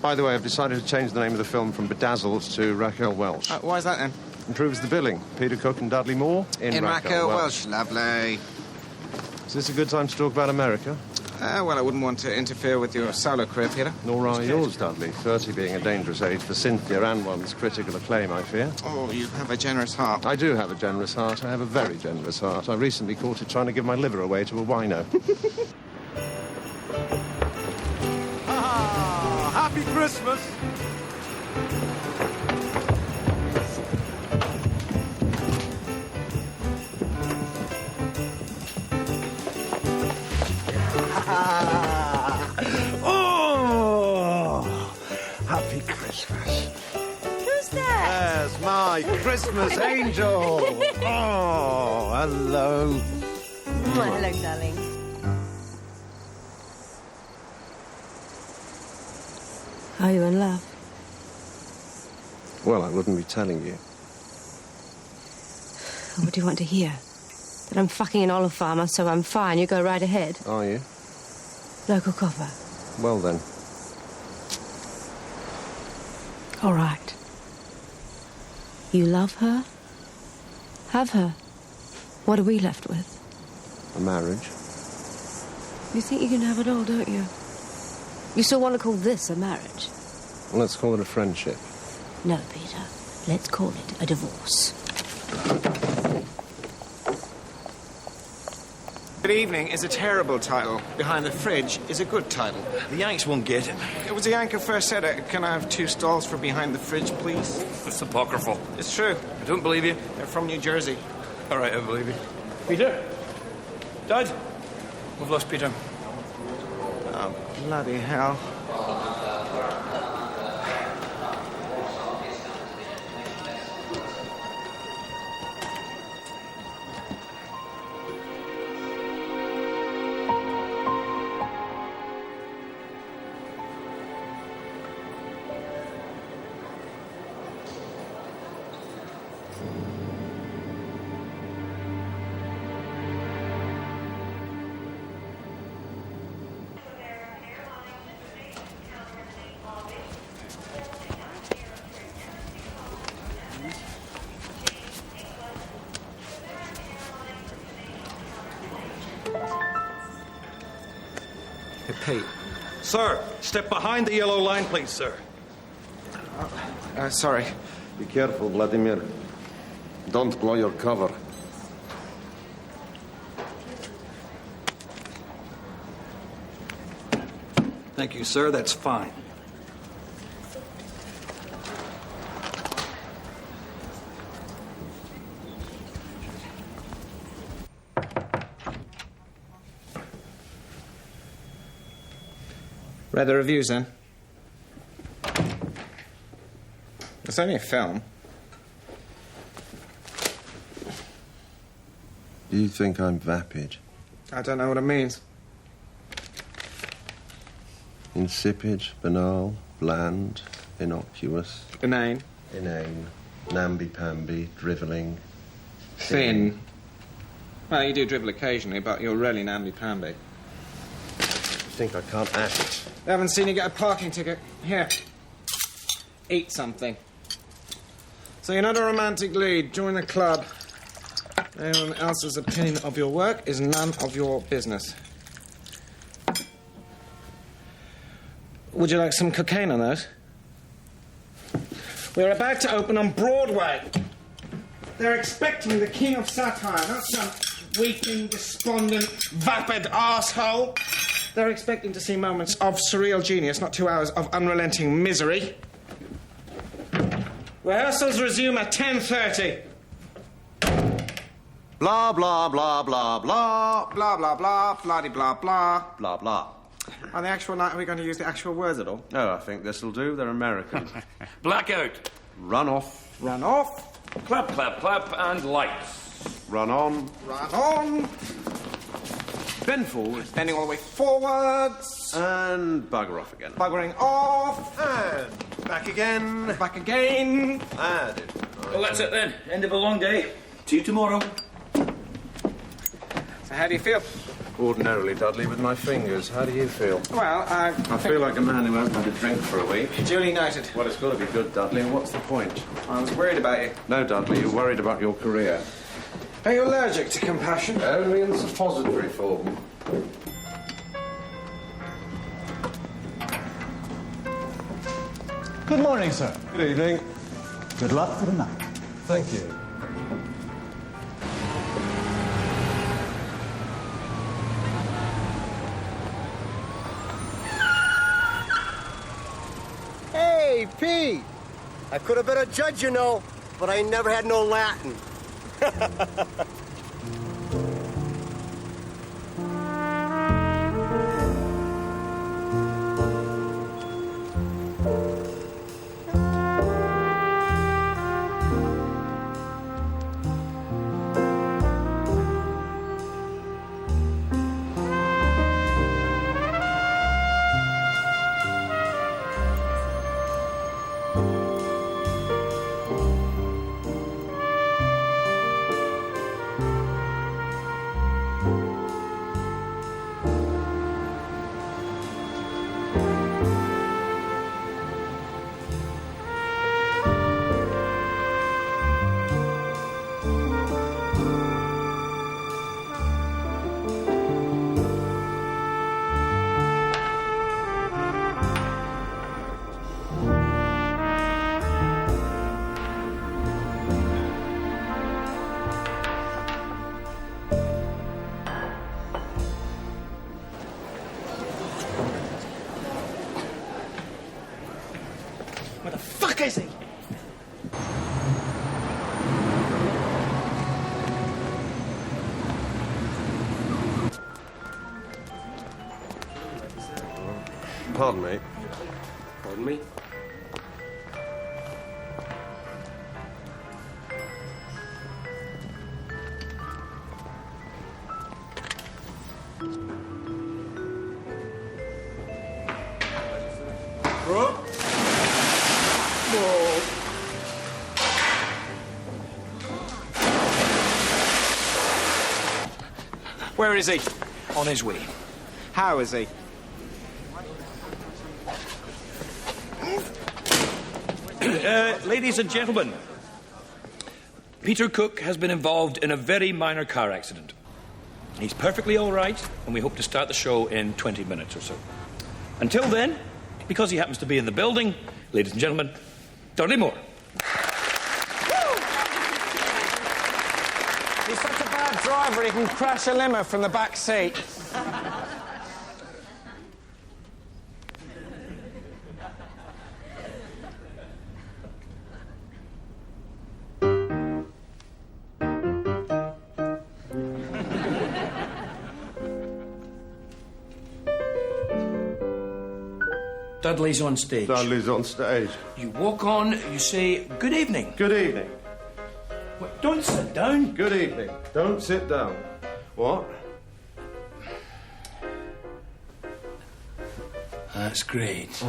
By the way, I've decided to change the name of the film from Bedazzled to Raquel Welch. Why is that, then? Improves the billing. Peter Cook and Dudley Moore in Raquel Welch. Lovely. Is this a good time to talk about America? Well, I wouldn't want to interfere with your solo career, Peter. Nor are yours, Dudley. 30 being a dangerous age for Cynthia and one's critical acclaim, I fear. Oh, you have a generous heart. I do have a generous heart. I have a very generous heart. I recently caught it trying to give my liver away to a wino. Christmas. Oh, happy Christmas. Who's that? There's my Christmas angel. Oh, hello. Hello, darling. Are you in love? Well, I wouldn't be telling you. What do you want to hear? That I'm fucking an olive farmer, so I'm fine. You go right ahead. Are you? Local copper. Well, then. All right. You love her? Have her? What are we left with? A marriage. You think you can have it all, don't you? You still want to call this a marriage? Let's call it a friendship. No, Peter. Let's call it a divorce. Good Evening is a terrible title. Behind the Fridge is a good title. The Yanks won't get it. It was the Yank who first said it. Can I have 2 stalls for Behind the Fridge, please? It's apocryphal. It's true. I don't believe you. They're from New Jersey. All right, I believe you. Peter? Dad? We've lost Peter. Oh, bloody hell. Pete. Sir, step behind the yellow line, please, sir. Sorry. Be careful, Vladimir. Don't blow your cover. Thank you, sir. That's fine. Read the reviews, then? It's only a film. Do you think I'm vapid? I don't know what it means. Insipid, banal, bland, innocuous. Inane. Inane. Namby-pamby, drivelling. Thin. Well, you do dribble occasionally, but you're really namby-pamby. You think I can't act? I haven't seen you get a parking ticket. Here. Eat something. So you're not a romantic lead. Join the club. Anyone else's opinion of your work is none of your business. Would you like some cocaine on that? We're about to open on Broadway. They're expecting the king of satire, not some weeping, despondent, vapid arsehole. They're expecting to see moments of surreal genius, not 2 hours of unrelenting misery. Rehearsals resume at 10:30. Blah, blah, blah, blah, blah. Blah, blah, blah, blah-de-blah, blah. Blah, blah. On the actual night, are we going to use the actual words at all? Oh, I think this'll do. They're American. Blackout. Run off. Run off. Clap, clap, clap, and lights. Run on. Run on. Bend forward. Bending all the way forwards. And bugger off again. Buggering off. And back again. Back again. And Well, that's it then. End of a long day. See you tomorrow. So how do you feel? Ordinarily, Dudley, with my fingers. How do you feel? Well, I feel like a man who hasn't had a drink for a week. Duly noted. Well, it's got to be good, Dudley. And what's the point? I was worried about you. No, Dudley, you're worried about your career. Are you allergic to compassion? Only in suppository form. Good morning, sir. Good evening. Good luck for the night. Thank you. Pete! I could have been a judge, you know, but I never had no Latin. Where the fuck is he? Pardon me. Pardon me? Where is he? On his way. How is he? Ladies and gentlemen, Peter Cook has been involved in a very minor car accident. He's perfectly all right, and we hope to start the show in 20 minutes or so. Until then, because he happens to be in the building, ladies and gentlemen, Dudley Moore. He's such a bad driver, he can crash a limo from the back seat. Dudley's on stage. Dudley's on stage. You walk on, you say, good evening. Good evening. What, don't sit down. Good evening. Don't sit down. What? That's great.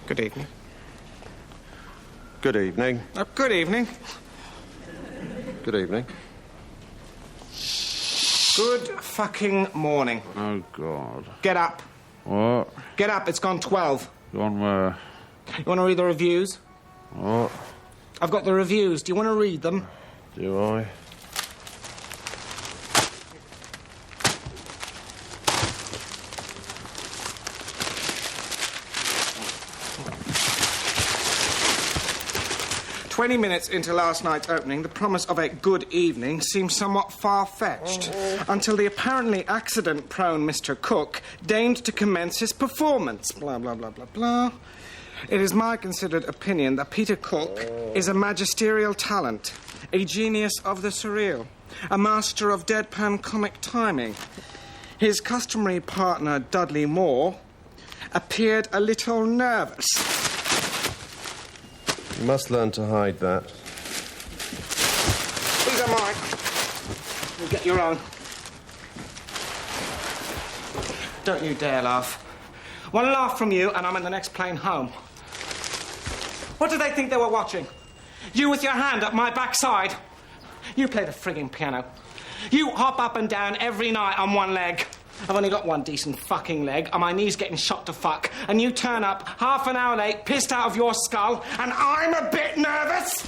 Good evening. Good evening. Good evening. Good evening. Good fucking morning. Oh, God. Get up. What? Get up, it's gone 12. Gone where? You want to read the reviews? What? I've got the reviews. Do you want to read them? Do I? "20 minutes into last night's opening, the promise of a good evening seemed somewhat far-fetched, until the apparently accident-prone Mr. Cook deigned to commence his performance. Blah, blah, blah, blah, blah. It is my considered opinion that Peter Cook is a magisterial talent, a genius of the surreal, a master of deadpan comic timing. His customary partner, Dudley Moore, appeared a little nervous." You must learn to hide that. These are mine. You'll get your own. Don't you dare laugh. One laugh from you and I'm in the next plane home. What did they think they were watching? You with your hand up my backside? You play the frigging piano. You hop up and down every night on one leg. I've only got one decent fucking leg, and my knee's getting shot to fuck. And you turn up half an hour late, pissed out of your skull, and I'm a bit nervous.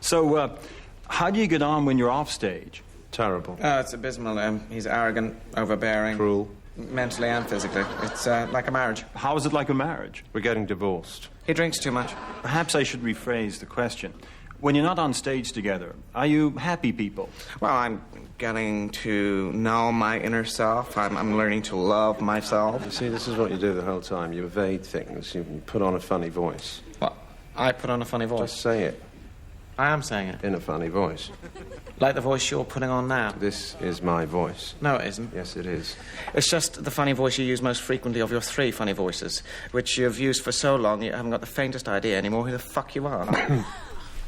So, how do you get on when you're off stage? Terrible. Oh, it's abysmal. He's arrogant, overbearing. Cruel. Mentally and physically. It's like a marriage. How is it like a marriage? We're getting divorced. He drinks too much. Perhaps I should rephrase the question. When you're not on stage together, are you happy people? Well, I'm getting to know my inner self. I'm learning to love myself. You see, this is what you do the whole time. You evade things. You put on a funny voice. What? I put on a funny voice? Just say it. I am saying it. In a funny voice. Like the voice you're putting on now? This is my voice. No, it isn't. Yes, it is. It's just the funny voice you use most frequently of your three funny voices, which you've used for so long you haven't got the faintest idea anymore who the fuck you are.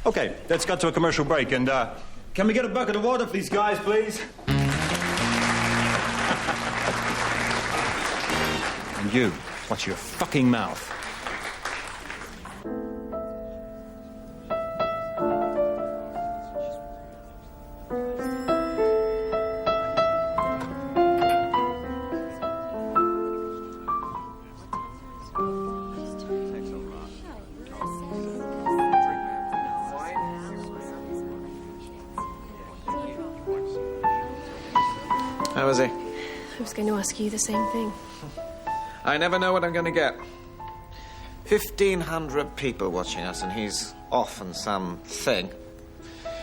Okay, let's cut to a commercial break, and, can we get a bucket of water for these guys, please? And you, watch your fucking mouth. How is he? I was going to ask you the same thing. I never know what I'm going to get. 1,500 people watching us, and he's off on something.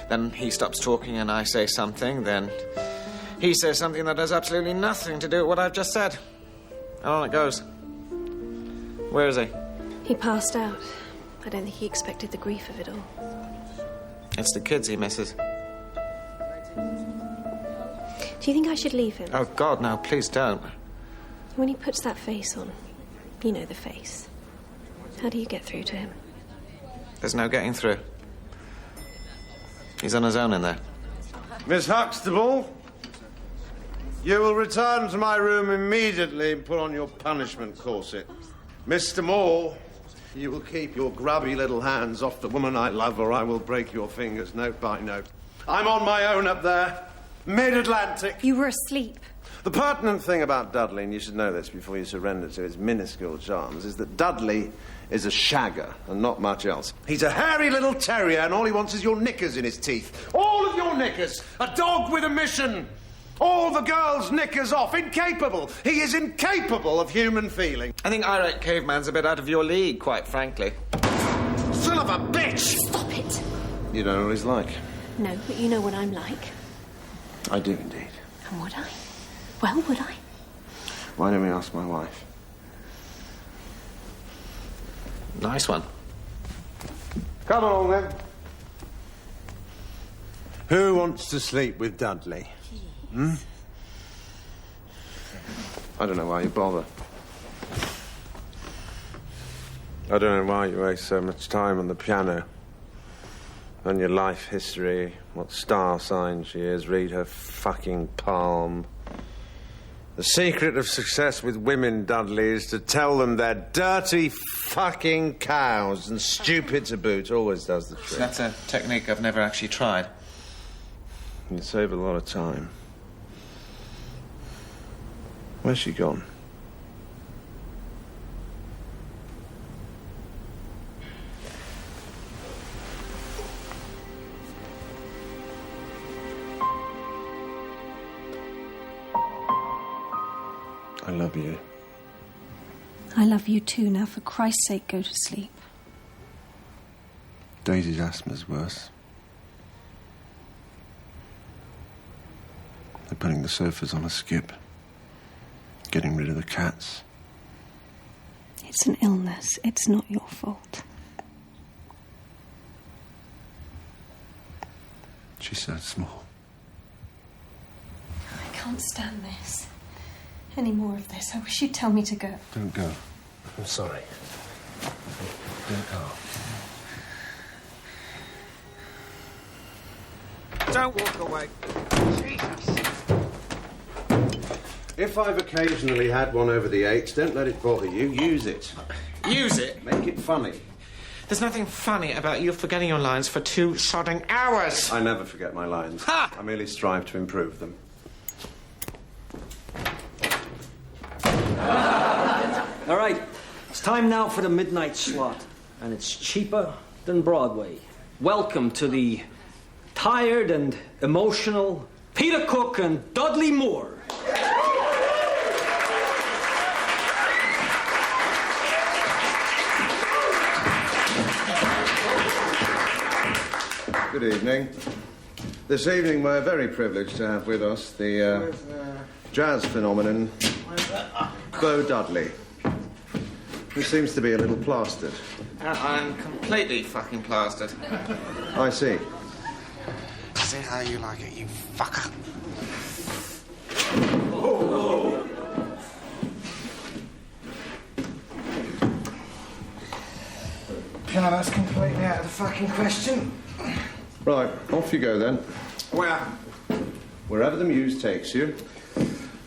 Then he stops talking and I say something, then he says something that has absolutely nothing to do with what I've just said. And on it goes. Where is he? He passed out. I don't think he expected the grief of it all. It's the kids he misses. Do you think I should leave him? Oh, God, no, please don't. When he puts that face on, you know the face, how do you get through to him? There's no getting through. He's on his own in there. Miss Huxtable, you will return to my room immediately and put on your punishment corset. Mr. Moore, you will keep your grubby little hands off the woman I love, or I will break your fingers note by note. I'm on my own up there. Mid-Atlantic. You were asleep. The pertinent thing about Dudley, and you should know this before you surrender to his minuscule charms, is that Dudley is a shagger and not much else. He's a hairy little terrier, and all he wants is your knickers in his teeth. All of your knickers. A dog with a mission. All the girls' knickers off. Incapable. He is incapable of human feeling. I think Irate Caveman's a bit out of your league, quite frankly. Son of a bitch! Stop it! You don't know what he's like. No, but you know what I'm like. I do indeed. And would I? Well, would I? Why don't we ask my wife? Nice one. Come along, then. Who wants to sleep with Dudley? Hmm? I don't know why you bother. I don't know why you waste so much time on the piano. On your life history, what star sign she is, read her fucking palm. The secret of success with women, Dudley, is to tell them they're dirty fucking cows, and stupid to boot always does the trick. That's a technique I've never actually tried. You save a lot of time. Where's she gone? I love you. I love you too. Now, for Christ's sake, go to sleep. Daisy's asthma's worse. They're putting the sofas on a skip. Getting rid of the cats. It's an illness. It's not your fault. She's so small. I can't stand this. Any more of this. I wish you'd tell me to go. Don't go. I'm sorry. Don't go. Don't walk away. Jesus. If I've occasionally had one over the 8s, don't let it bother you. Use it. Use it? Make it funny. There's nothing funny about you forgetting your lines for 2 sodding hours. I never forget my lines. Ha! I merely strive to improve them. All right, it's time now for the midnight slot, and it's cheaper than Broadway. Welcome to the tired and emotional Peter Cook and Dudley Moore. Good evening. This evening we're very privileged to have with us the jazz phenomenon, Bo Dudley, who seems to be a little plastered. I'm completely fucking plastered. I see. See how you like it, you fucker. Piano's completely out of the fucking question. Right, off you go then. Where? Wherever the muse takes you.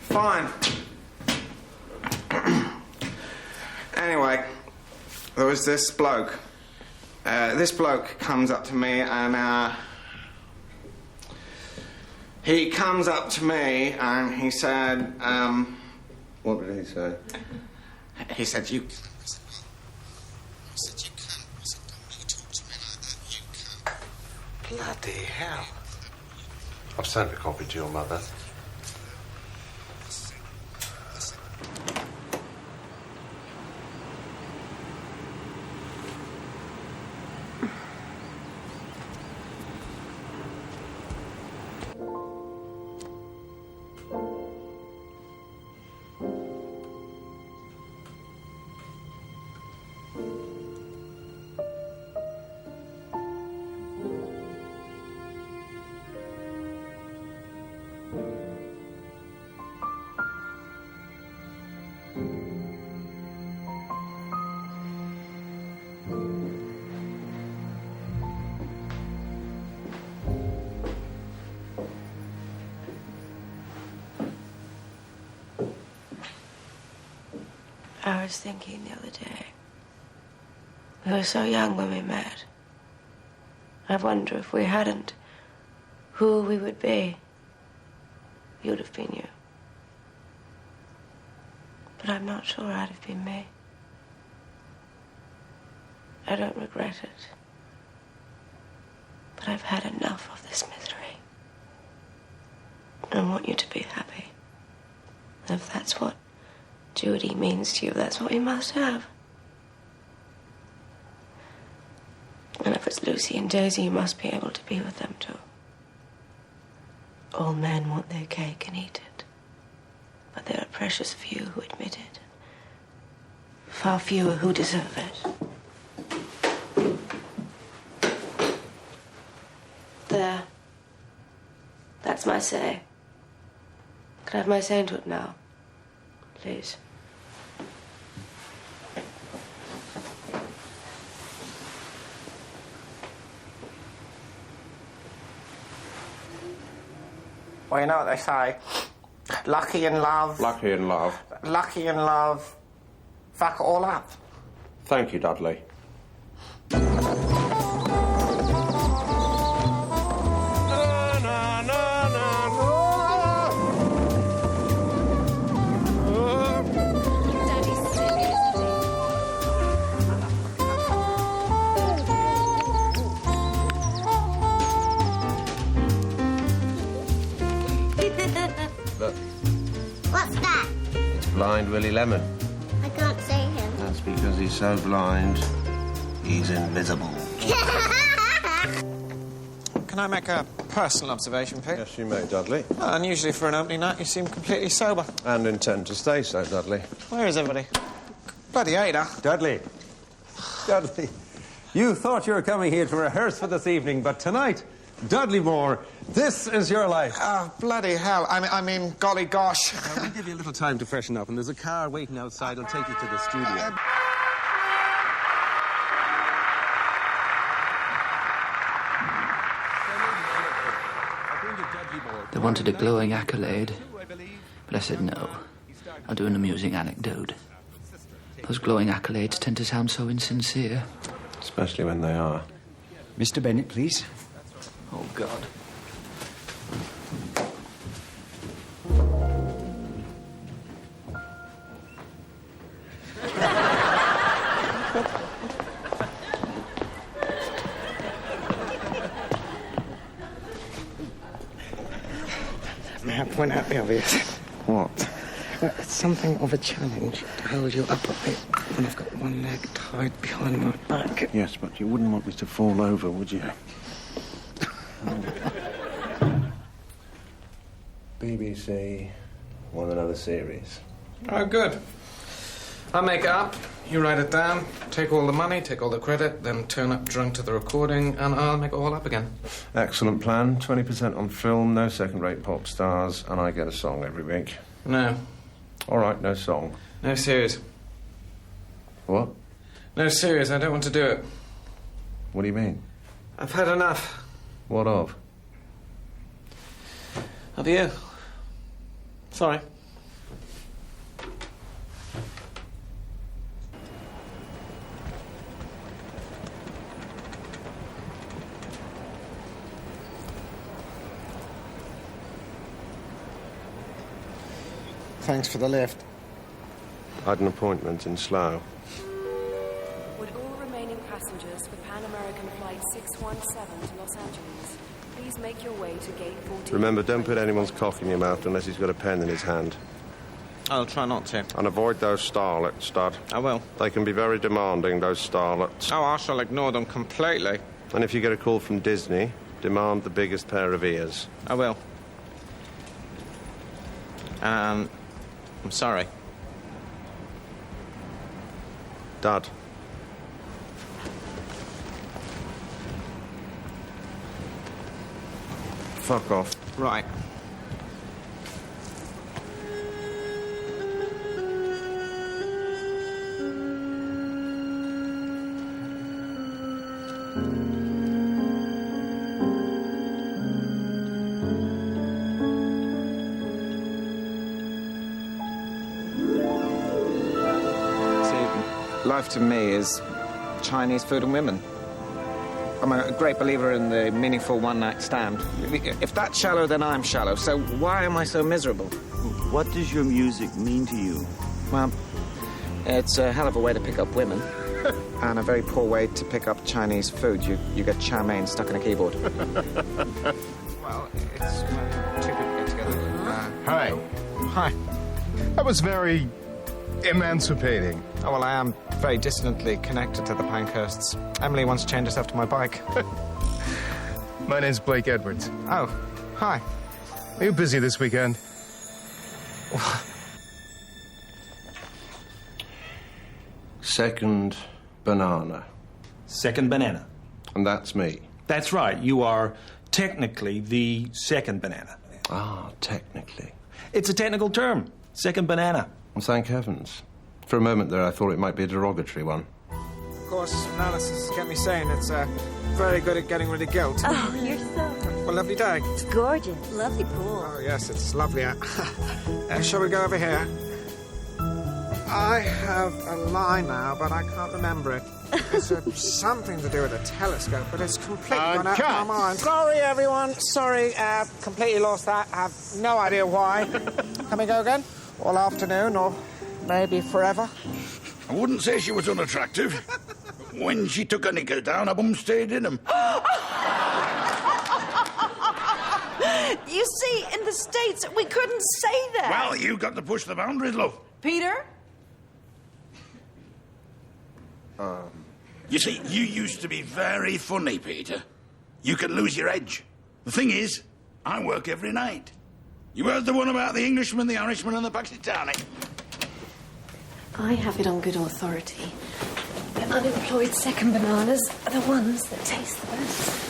Fine. Anyway, there was this bloke. This bloke comes up to me and, he comes up to me and he said, What did he say? He said, you... Bloody hell. I've sent a copy to your mother. I was thinking the other day. We were so young when we met. I wonder if we hadn't, who we would be. You'd have been you. But I'm not sure I'd have been me. I don't regret it. But I've had enough of this misery. I want you to be happy. And if that's what duty means to you, that's what we must have. And if it's Lucy and Daisy, you must be able to be with them too. All men want their cake and eat it. But there are precious few who admit it. Far fewer who deserve it. There. That's my say. Can I have my say into it now? Please. Well, you know what they say. Lucky in love. Lucky in love. Lucky in love. Fuck it all up. Thank you, Dudley. What's that? It's Blind Willie Lemon. I can't see him. That's because he's so blind, he's invisible. Can I make a personal observation, Pete? Yes, you may, Dudley. Well, unusually for an opening night, you seem completely sober. And intend to stay so, Dudley. Where is everybody? Bloody Ada. Dudley. Dudley. You thought you were coming here to rehearse for this evening, but tonight, Dudley Moore, this is your life. Oh, bloody hell. I mean, golly gosh. We'll give you a little time to freshen up, and there's a car waiting outside. I'll take you to the studio. They wanted a glowing accolade, but I said no. I'll do an amusing anecdote. Those glowing accolades tend to sound so insincere. Especially when they are. Mr. Bennett, please. Oh, God. May I point out the obvious? What? It's something of a challenge to hold you up a bit when I've got one leg tied behind my back. Yes, but you wouldn't want me to fall over, would you? BBC won another series. Oh, good. I'll make it up. You write it down, take all the money, take all the credit, then turn up drunk to the recording, and I'll make it all up again. Excellent plan. 20% on film, no second-rate pop stars, and I get a song every week. No. All right, no song. No, serious. What? No, serious, I don't want to do it. What do you mean? I've had enough. What of? Of you. Sorry. Thanks for the lift. I had an appointment in Slough. Would all remaining passengers for Pan American Flight 617 to Los Angeles please make your way to Gate 14? Remember, don't put anyone's cock in your mouth unless he's got a pen in his hand. I'll try not to. And avoid those starlets, Stud. I will. They can be very demanding, those starlets. Oh, I shall ignore them completely. And if you get a call from Disney, demand the biggest pair of ears. I will. I'm sorry. Dad. Fuck off. Right. Life to me is Chinese food and women. I'm a great believer in the meaningful one-night stand. If that's shallow, then I'm shallow. So why am I so miserable? What does your music mean to you? Well, it's a hell of a way to pick up women. And a very poor way to pick up Chinese food. You get chow mein stuck in a keyboard. Well, it's two people get together. Hi. Hi. That was very emancipating. Oh, well, I am very distantly connected to the Pankhursts. Emily once chained herself to my bike. My name's Blake Edwards. Oh, hi. Are you busy this weekend? Second banana. Second banana. And that's me. That's right. You are technically the second banana. Ah, technically. It's a technical term. Second banana. Well, thank heavens. For a moment there, I thought it might be a derogatory one. Of course, analysis get me saying it's very good at getting rid of guilt. Oh, you're so... Well, lovely day. It's gorgeous. Lovely pool. Oh, yes, it's lovely. Shall we go over here? I have a lie now, but I can't remember it. It's something to do with a telescope, but it's completely gone out of my mind. Sorry, everyone. Sorry, completely lost that. I have no idea why. Can we go again? All afternoon, or maybe forever? I wouldn't say she was unattractive. When she took her knickers down, her bum stayed in them. You see, in the States, we couldn't say that. Well, you got to push the boundaries, love. Peter? You see, you used to be very funny, Peter. You could lose your edge. The thing is, I work every night. You heard the one about the Englishman, the Irishman, and the Pakistani. I have it on good authority. The unemployed second bananas are the ones that taste the best.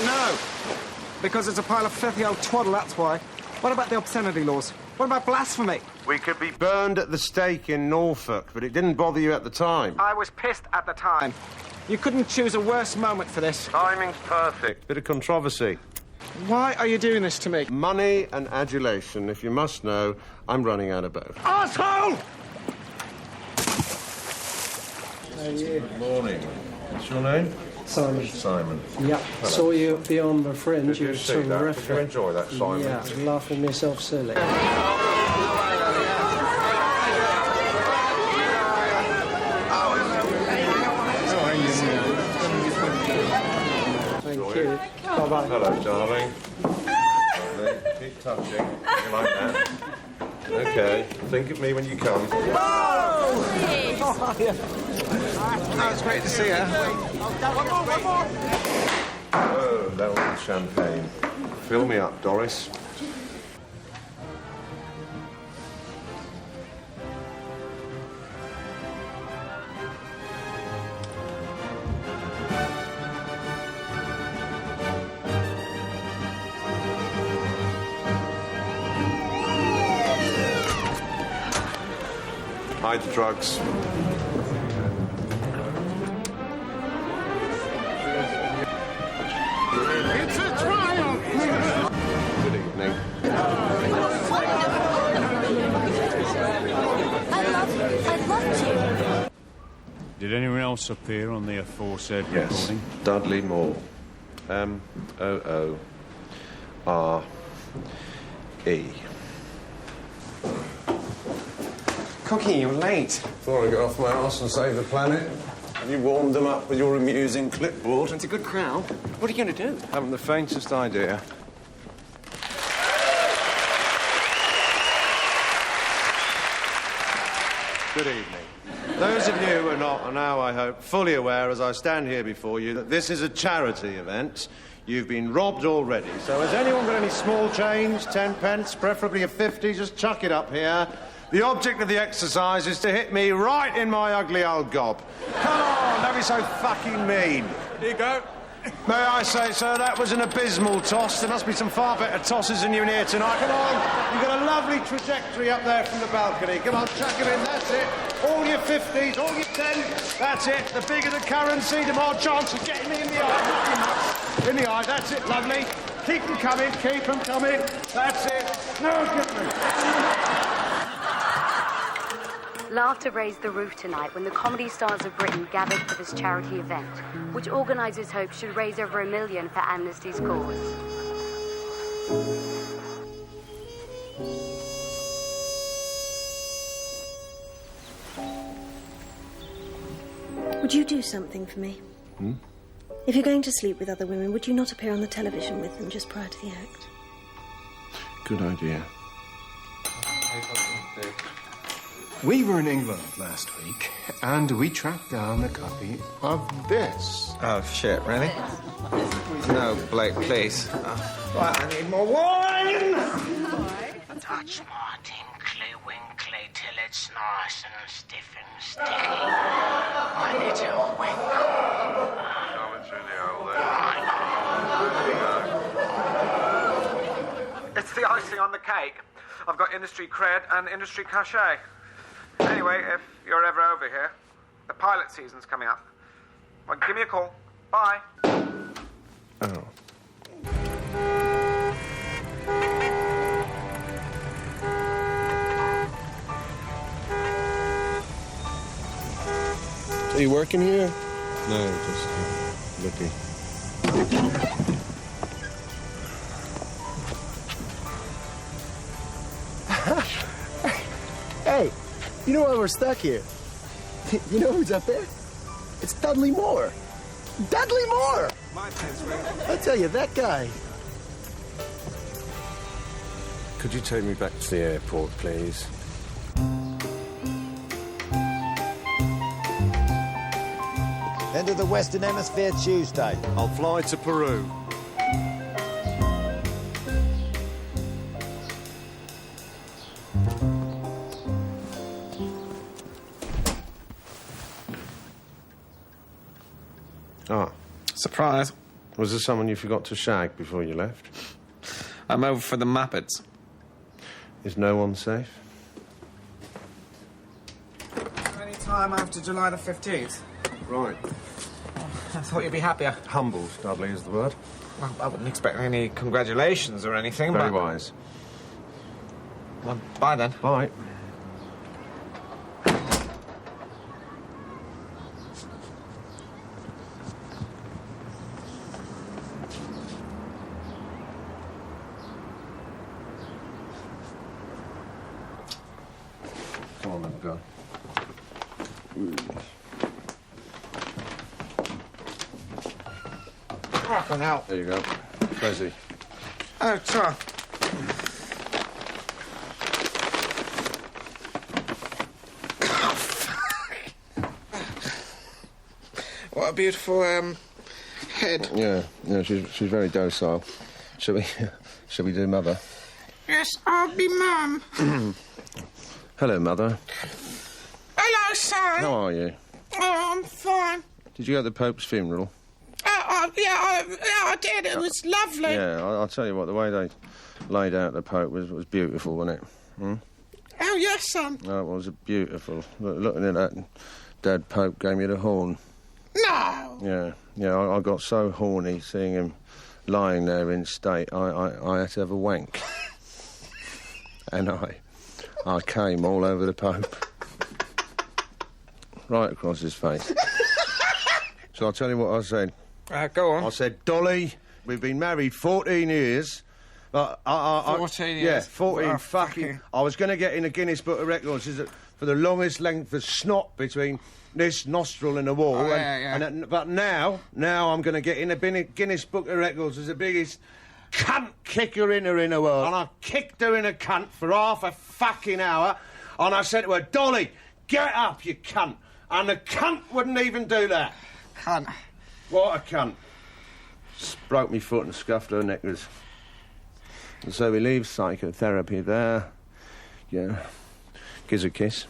No! Because it's a pile of filthy old twaddle, that's why. What about the obscenity laws? What about blasphemy? We could be burned at the stake in Norfolk, but it didn't bother you at the time. I was pissed at the time. You couldn't choose a worse moment for this. Timing's perfect. Bit of controversy. Why are you doing this to me? Money and adulation. If you must know, I'm running out of both. Arsehole! Good morning. What's your name? Simon. Simon. Yeah, Hello. saw you beyond the fringe. Did you You're see that? terrific. Did you enjoy that, Simon? Yeah, laughing myself silly. Thank you. Bye-bye. Hello, darling. Keep touching. You like that? Okay. Think of me when you come. Oh, it's great to see her. One more. Oh, that old champagne. Fill me up, Doris. Hide the drugs. It's a triumph! Good evening. I loved you. Did anyone else appear on the aforesaid Yes. recording? Dudley Moore. M-O-O-R-E. Cookie, you're late. Thought I'd get off my arse and save the planet. Have you warmed them up with your amusing clipboard? It's a good crowd. What are you going to do? Haven't the faintest idea. Good evening. Those of you who are not are now, I hope, fully aware as I stand here before you that this is a charity event. You've been robbed already. So has anyone got any small change, 10 pence, preferably a 50? Just chuck it up here. The object of the exercise is to hit me right in my ugly old gob. Come on, don't be so fucking mean. Here you go. May I say, sir, that was an abysmal toss. There must be some far better tosses than you in here tonight. Come on, you've got a lovely trajectory up there from the balcony. Come on, chuck him in, that's it. All your 50s, all your 10s, that's it. The bigger the currency, the more chance of getting me in the eye. In the eye, that's it, lovely. Keep them coming, that's it. No, get me. Laughter raised the roof tonight when the comedy stars of Britain gathered for this charity event, which organisers hope should raise over $1 million for Amnesty's cause. Would you do something for me? If you're going to sleep with other women, would you not appear on the television with them just prior to the act? Good idea. We were in England last week, and we tracked down a copy of this. Oh, shit, really? No, Blake, please. Right, I need more wine! Touch more tinkly winkly till it's nice and stiff and sticky. A little winkle. Coming through the old It's the icing on the cake. I've got industry cred and industry cachet. Anyway, if you're ever over here, the pilot season's coming up. Well, give me a call. Bye. Oh. Are you working here? No, just looking. Hey, you know why we're stuck here? You know who's up there? It's Dudley Moore. Dudley Moore! I tell you, that guy. Could you take me back to the airport, please? End of the Western Hemisphere Tuesday. I'll fly to Peru. Oh, surprise. Was there someone you forgot to shag before you left? I'm over for the Muppets. Is no one safe? Any time after July the 15th? Right. I thought you'd be happier. Humbled, Dudley, is the word. Well, I wouldn't expect any congratulations or anything, Very but... wise. Well, bye, then. Bye. Come on, then, go. Fucking hell. There you go. Prezi. Oh, Tom. What a beautiful, head. Yeah, she's very docile. Shall we do Mother? Yes, I'll be Mum. Hello, Mother. Hello, son. How are you? Oh, I'm fine. Did you go to the Pope's funeral? I did. It was lovely. Yeah, I'll tell you what, the way they laid out the Pope was beautiful, wasn't it? Hmm? Oh, yes, son. Oh, it was beautiful. Looking at that dead Pope gave me the horn. No. Yeah, I got so horny seeing him lying there in state, I had to have a wank. And I came all over the Pope. Right across his face. So I'll tell you what I said. Go on. I said, Dolly, we've been married 14 years. 14 years? Yeah, 14 Oh, fucking... I was going to get in the Guinness Book of Records for the longest length of snot between this nostril and the wall. Oh, yeah. But now I'm going to get in the Guinness Book of Records as the biggest cunt kicker in the world. And I kicked her in a cunt for half a fucking hour. And I said to her, Dolly, get up, you cunt. And the cunt wouldn't even do that. Cunt. What a cunt. Broke me foot and scuffed her knickers. And so we leave psychotherapy there. Yeah. Gives a kiss.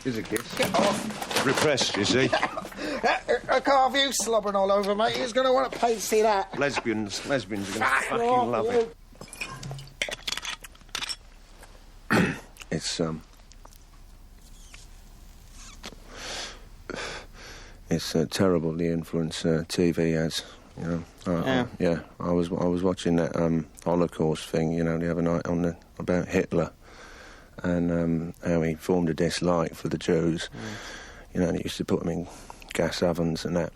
Gives a kiss. Get off. Repressed, you see. I can't have you slobbering all over, mate. Who's going to want to pay to see that? Lesbians are going to fucking love it. It's terrible, the influence TV has. You know, I was watching that Holocaust thing, you know, the other night about Hitler and how he formed a dislike for the Jews. You know, and he used to put them in gas ovens and that.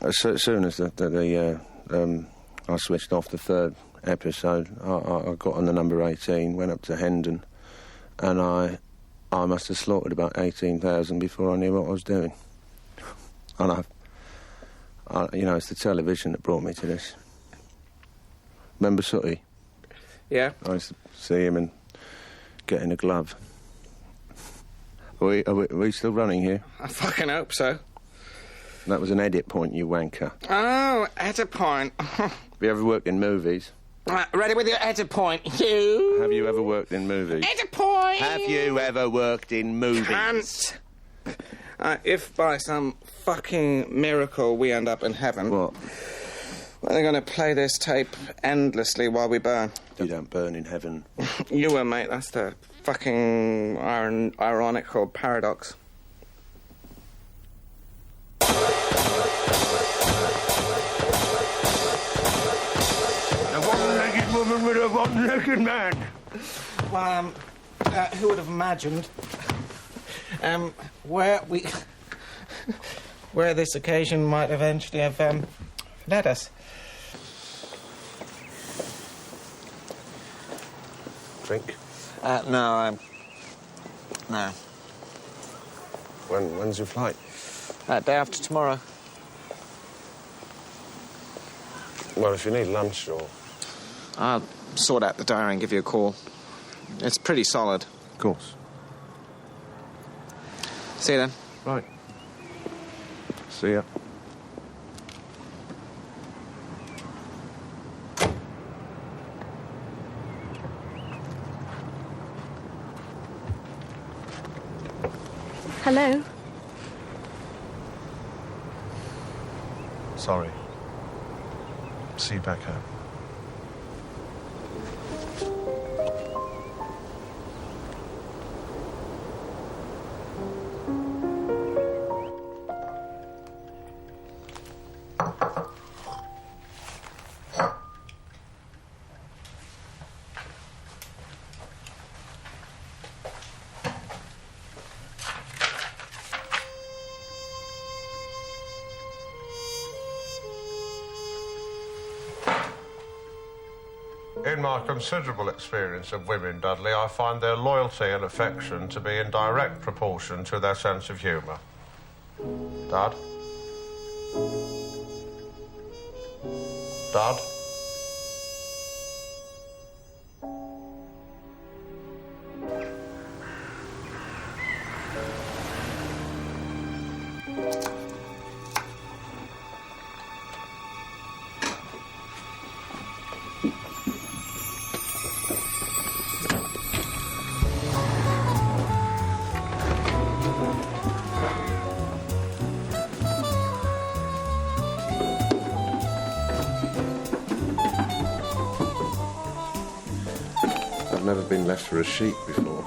As soon as I switched off the third episode, I got on the number 18, went up to Hendon, and I must have slaughtered about 18,000 before I knew what I was doing. And you know, it's the television that brought me to this. Remember Sooty? Yeah. I used to see him and get in a glove. Are we still running here? I fucking hope so. That was an edit point, you wanker. Oh, edit point. Have you ever worked in movies? Ready with your edit point, you. Have you ever worked in movies? Edit point. Have you ever worked in movies? Cunt. If by some fucking miracle we end up in heaven... What? Well, they're going to play this tape endlessly while we burn. You don't burn in heaven. You were, mate. That's the fucking ironical paradox. A one-legged woman with a one-legged man. Well, who would have imagined... where this occasion might eventually have led us. Drink? No. No. When's your flight? Day after tomorrow. Well, if you need lunch or... I'll sort out the diary and give you a call. It's pretty solid. Of course. See you then. Right. See ya. Hello? Sorry. see you back home. In my considerable experience of women, Dudley, I find their loyalty and affection to be in direct proportion to their sense of humour. Dad? Dad? I've never been left for a sheep before.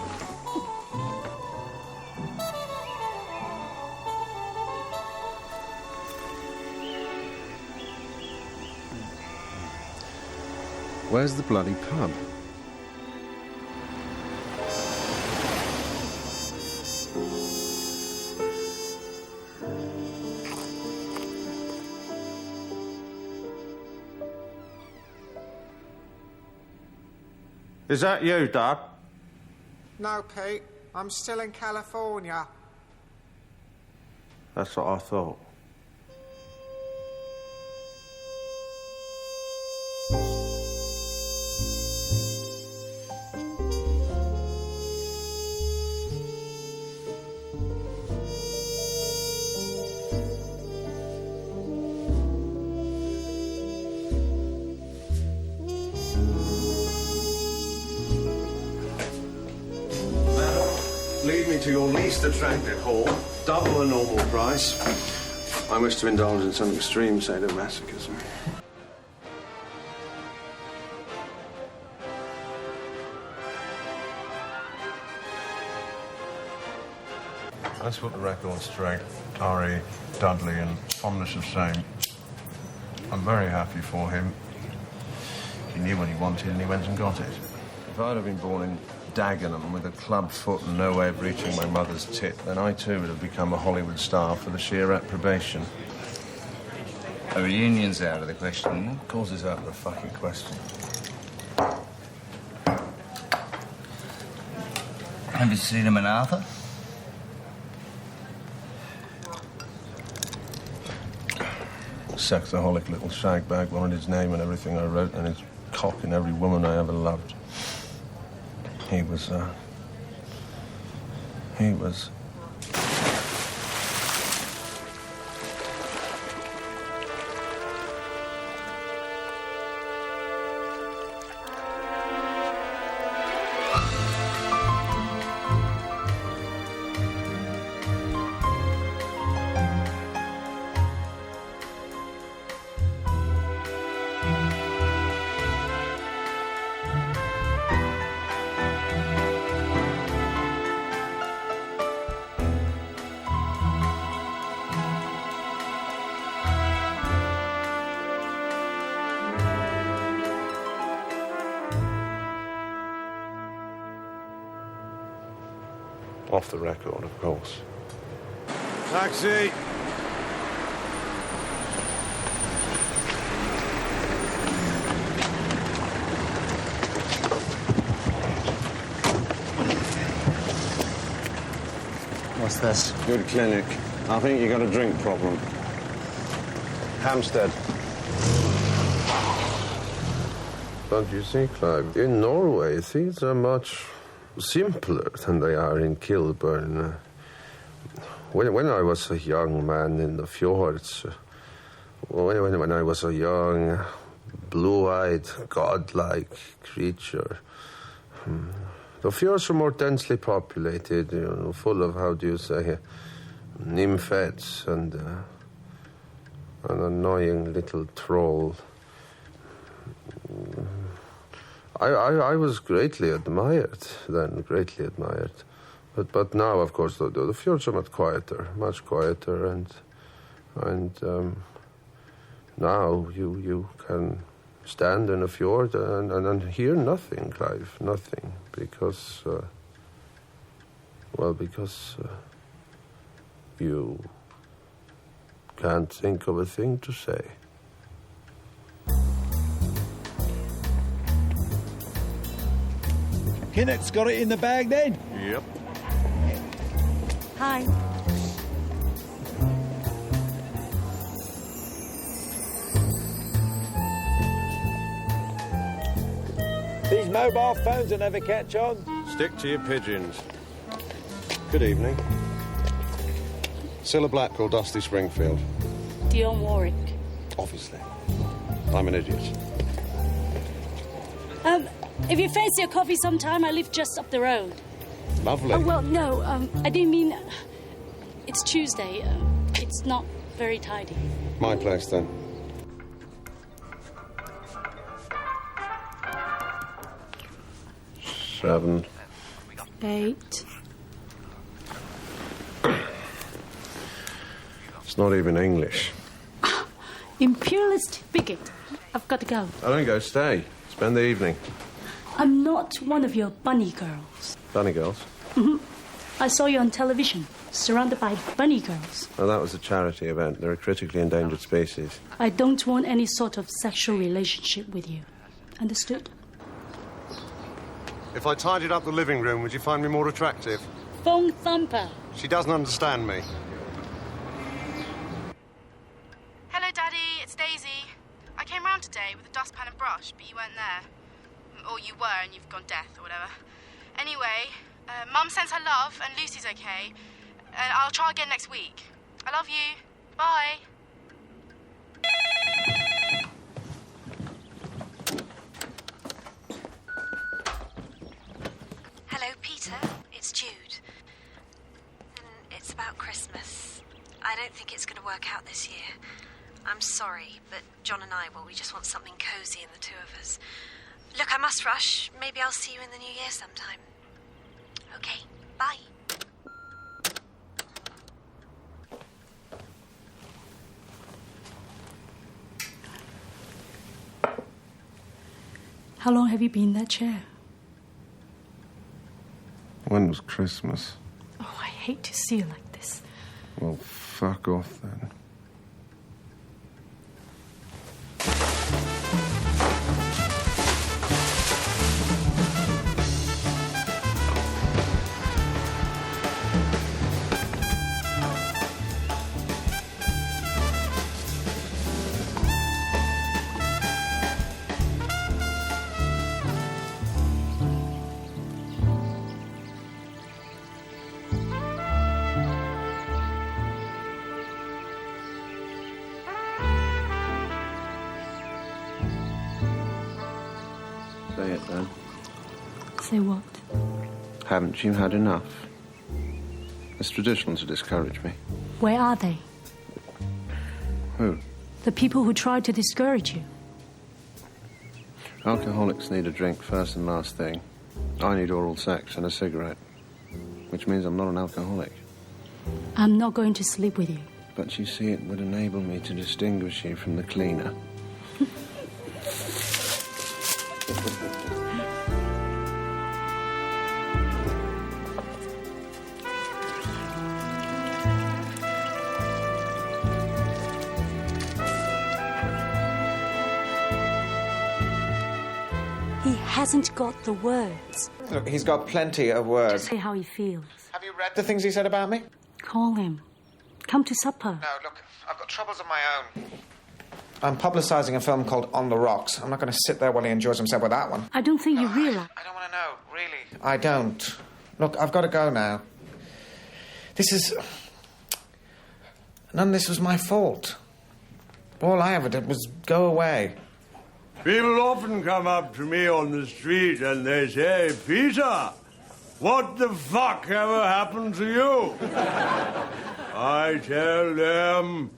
Where's the bloody pub? Is that you, Dad? No, Pete. I'm still in California. That's what I thought. Lead me to your least attractive hall, double the normal price. I wish to indulge in some extreme sadomasochism. Let's put the record straight. R.E. Dudley and fondness of same. I'm very happy for him. He knew what he wanted and he went and got it. If I'd have been born in Dagenham with a club foot and no way of reaching my mother's tit, then I too would have become a Hollywood star for the sheer approbation. A reunion's out of the question. Of course it's out of the fucking question. Have you seen him and Arthur? Sexaholic little shagbag wanted his name and everything I wrote and his cock in every woman I ever loved. He was off the record, of course. Taxi! What's this? Good clinic. I think you got a drink problem. Hampstead. But you see, Clive, in Norway, things are much simpler than they are in Kilburn. When I was a young man in the fjords, when I was a young, blue-eyed, godlike creature, the fjords are more densely populated, you know, full of, how do you say, nymphets and an annoying little troll I was greatly admired then, greatly admired. But now, of course, the fjords are much quieter, and now you can stand in a fjord and hear nothing, Clive, nothing, because you can't think of a thing to say. Kinnock's got it in the bag then? Yep. Hi. These mobile phones will never catch on. Stick to your pigeons. Good evening. Cilla Black or Dusty Springfield? Dion Warwick. Obviously. I'm an idiot. If you fancy a coffee sometime, I live just up the road. Lovely. Oh, well, no, I didn't mean... it's Tuesday. It's not very tidy. My place, then. Seven. 8. It's not even English. Imperialist bigot. I've got to go. I don't go, stay. Spend the evening. I'm not one of your bunny girls. Bunny girls? I saw you on television, surrounded by bunny girls. Oh, that was a charity event. They're a critically endangered species. I don't want any sort of sexual relationship with you. Understood? If I tidied up the living room, would you find me more attractive? Phone thumper. She doesn't understand me. Hello, Daddy. It's Daisy. I came round today with a dustpan and brush, but you weren't there. Or you were, and you've gone deaf or whatever. Anyway, Mum sends her love, and Lucy's okay. And I'll try again next week. I love you. Bye. Hello, Peter. It's Jude. It's about Christmas. I don't think it's going to work out this year. I'm sorry, but John and I, well, we just want something cosy in the two of us. Look, I must rush. Maybe I'll see you in the new year sometime. Okay, bye. How long have you been in that chair? When was Christmas? Oh, I hate to see you like this. Well, fuck off then. Say it then. Say what? Haven't you had enough? It's traditional to discourage me. Where are they? Who? The people who tried to discourage you. Alcoholics need a drink first and last thing. I need oral sex and a cigarette. Which means I'm not an alcoholic. I'm not going to sleep with you. But you see, it would enable me to distinguish you from the cleaner. He hasn't got the words. Look, he's got plenty of words. Just say how he feels. Have you read the things he said about me? Call him. Come to supper. No, look, I've got troubles of my own. I'm publicising a film called On the Rocks. I'm not going to sit there while he enjoys himself with that one. I don't think you realise. I don't want to know, really. I don't. Look, I've got to go now. None of this was my fault. All I ever did was go away. People often come up to me on the street and they say, Peter, what the fuck ever happened to you? I tell them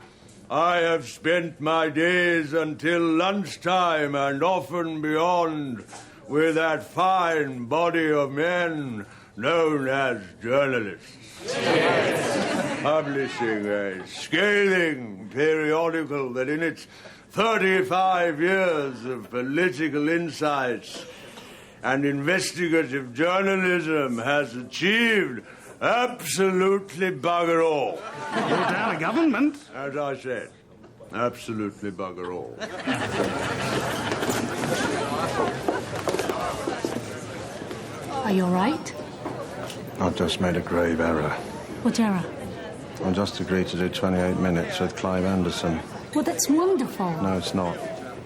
I have spent my days until lunchtime and often beyond with that fine body of men known as journalists. Publishing a scathing periodical that in its 35 years of political insights and investigative journalism has achieved absolutely bugger all. You're down a government. As I said, absolutely bugger all. Are you all right? I've just made a grave error. What error? I just agreed to do 28 minutes with Clive Anderson. Well, that's wonderful. No, it's not.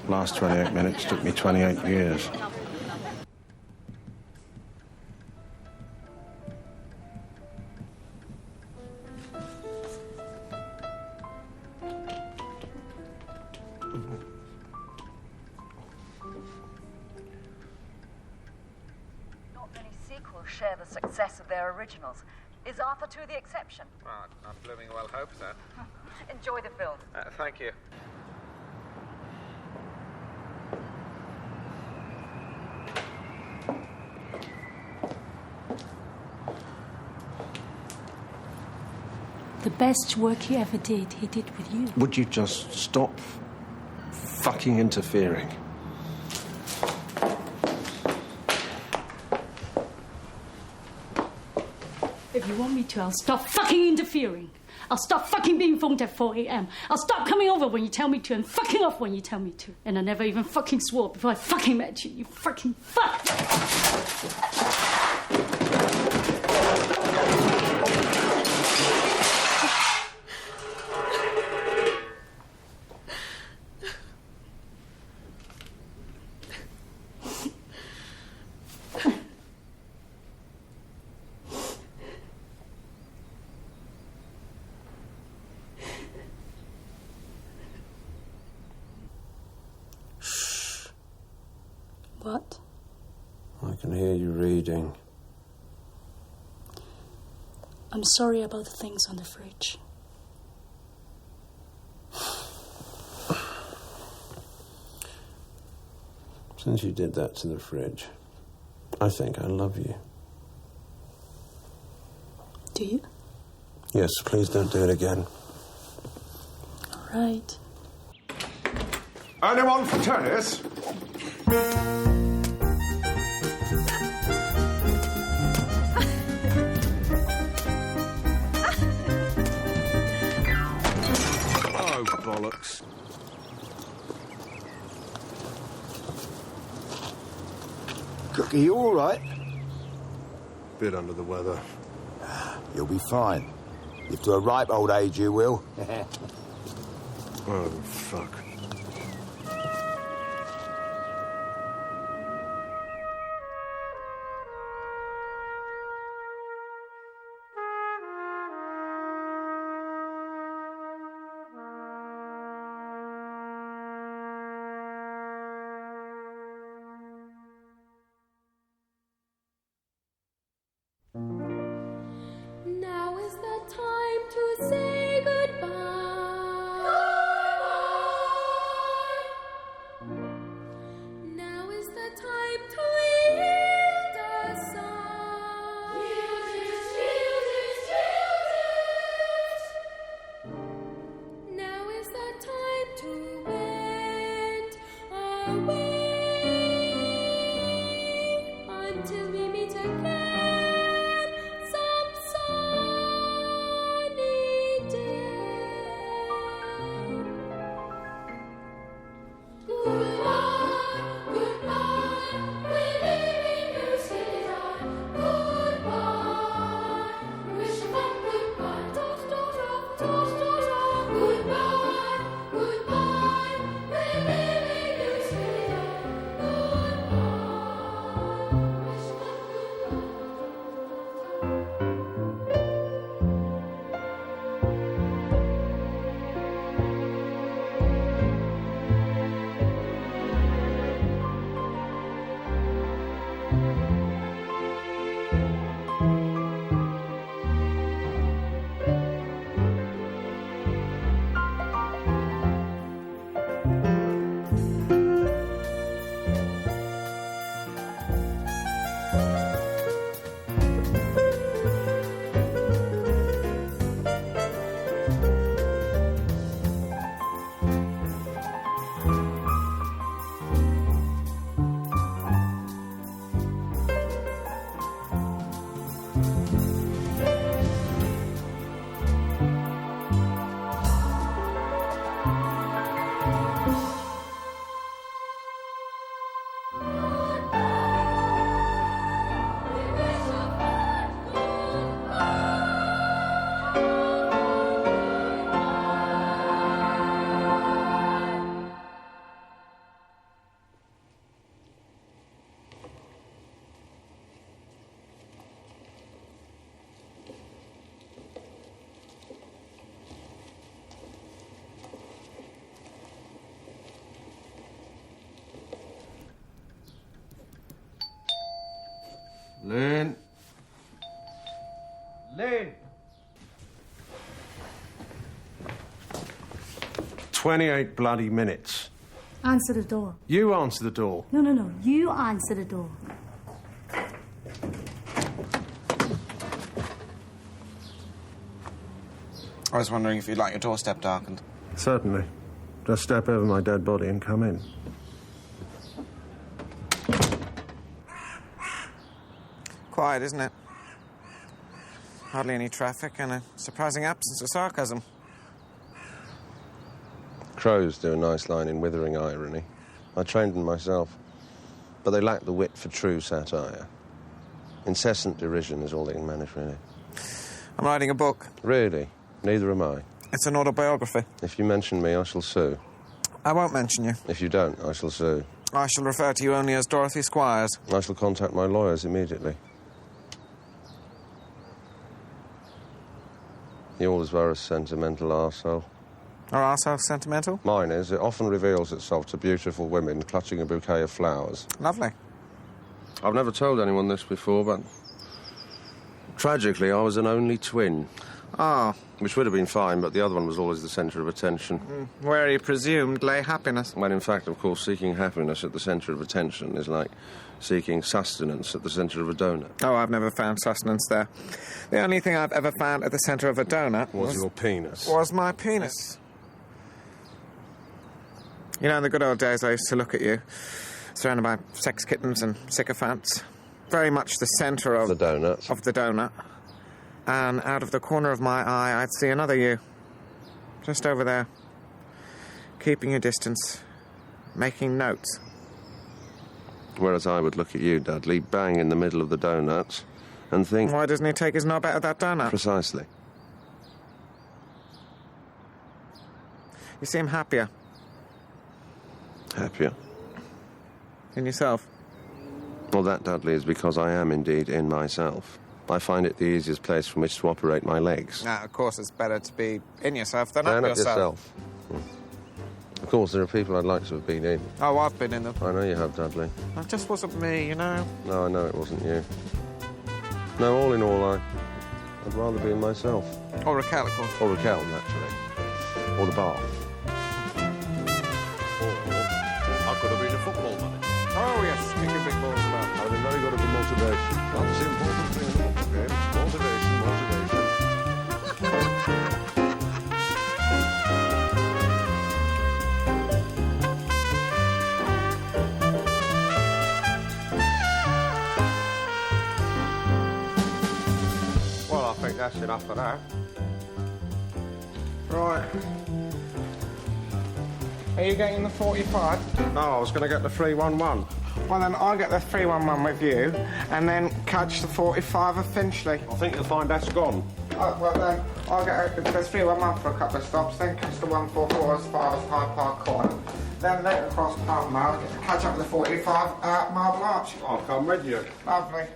Last 28 minutes took me 28 years. Not many sequels share the success of their originals. Is Arthur 2 the exception? Well, I'm blooming well hope so. Enjoy the film. Thank you. The best work he ever did, he did with you. Would you just stop fucking interfering? If you want me to, I'll stop fucking interfering. I'll stop fucking being phoned at 4 a.m. I'll stop coming over when you tell me to and fucking off when you tell me to. And I never even fucking swore before I fucking met you, you fucking fuck! What? I can hear you reading. I'm sorry about the things on the fridge. Since you did that to the fridge, I think I love you. Do you? Yes, please don't do it again. All right. Anyone for tennis? Oh, bollocks. Cookie, you all right? Bit under the weather. You'll be fine. If to a ripe old age you will. Oh, fuck. Now is the time to say goodbye. Goodbye. Lynn. Lynn. 28 bloody minutes. Answer the door. You answer the door. No. You answer the door. I was wondering if you'd like your doorstep darkened. Certainly. Just step over my dead body and come in. Quiet, isn't it? Hardly any traffic and a surprising absence of sarcasm. Crows do a nice line in withering irony. I trained them myself. But they lack the wit for true satire. Incessant derision is all they can manage, really. I'm writing a book. Really? Neither am I. It's an autobiography. If you mention me, I shall sue. I won't mention you. If you don't, I shall sue. I shall refer to you only as Dorothy Squires. I shall contact my lawyers immediately. Yours were a sentimental arsehole. Are arseholes sentimental? Mine is. It often reveals itself to beautiful women clutching a bouquet of flowers. Lovely. I've never told anyone this before, but tragically, I was an only twin. Ah. Which would have been fine, but the other one was always the centre of attention. Where he presumed lay happiness. When, in fact, of course, seeking happiness at the centre of attention is like seeking sustenance at the centre of a donut. Oh, I've never found sustenance there. The only thing I've ever found at the centre of a donut was your penis. Was my penis. You know, in the good old days, I used to look at you, surrounded by sex kittens and sycophants. Very much the centre of... the donut. Of the donut. And out of the corner of my eye, I'd see another you. Just over there. Keeping your distance. Making notes. Whereas I would look at you, Dudley, bang in the middle of the donut, and think... Why doesn't he take his knob out of that donut? Precisely. You seem happier. Happier? In yourself? Well, that, Dudley, is because I am indeed in myself. I find it the easiest place from which to operate my legs. Now, of course, it's better to be in yourself than up yourself. Of course, there are people I'd like to have been in. Oh, I've been in them. I know you have, Dudley. That just wasn't me, you know. No, I know it wasn't you. No, all in all, I'd rather be in myself. Or Raquel, of course. Or Raquel, naturally. Or the bath. I could have been a football manager. Oh, yes, kicking big balls about. I've been very good at the motivation. That's the important thing in football games. Motivation. Well, I think that's enough of that. Right. Are you getting the 45? No, I was going to get the 311. Well, then I'll get the 311 with you, and then catch the 45 of Finchley. I think you'll find that's gone. Oh, well, then I'll get the 311 for a couple of stops, then catch the 144 as far as Hyde Park Corner. Then later across Park Mile, catch up with the 45 at Marble Arch. I'll come with you. Lovely.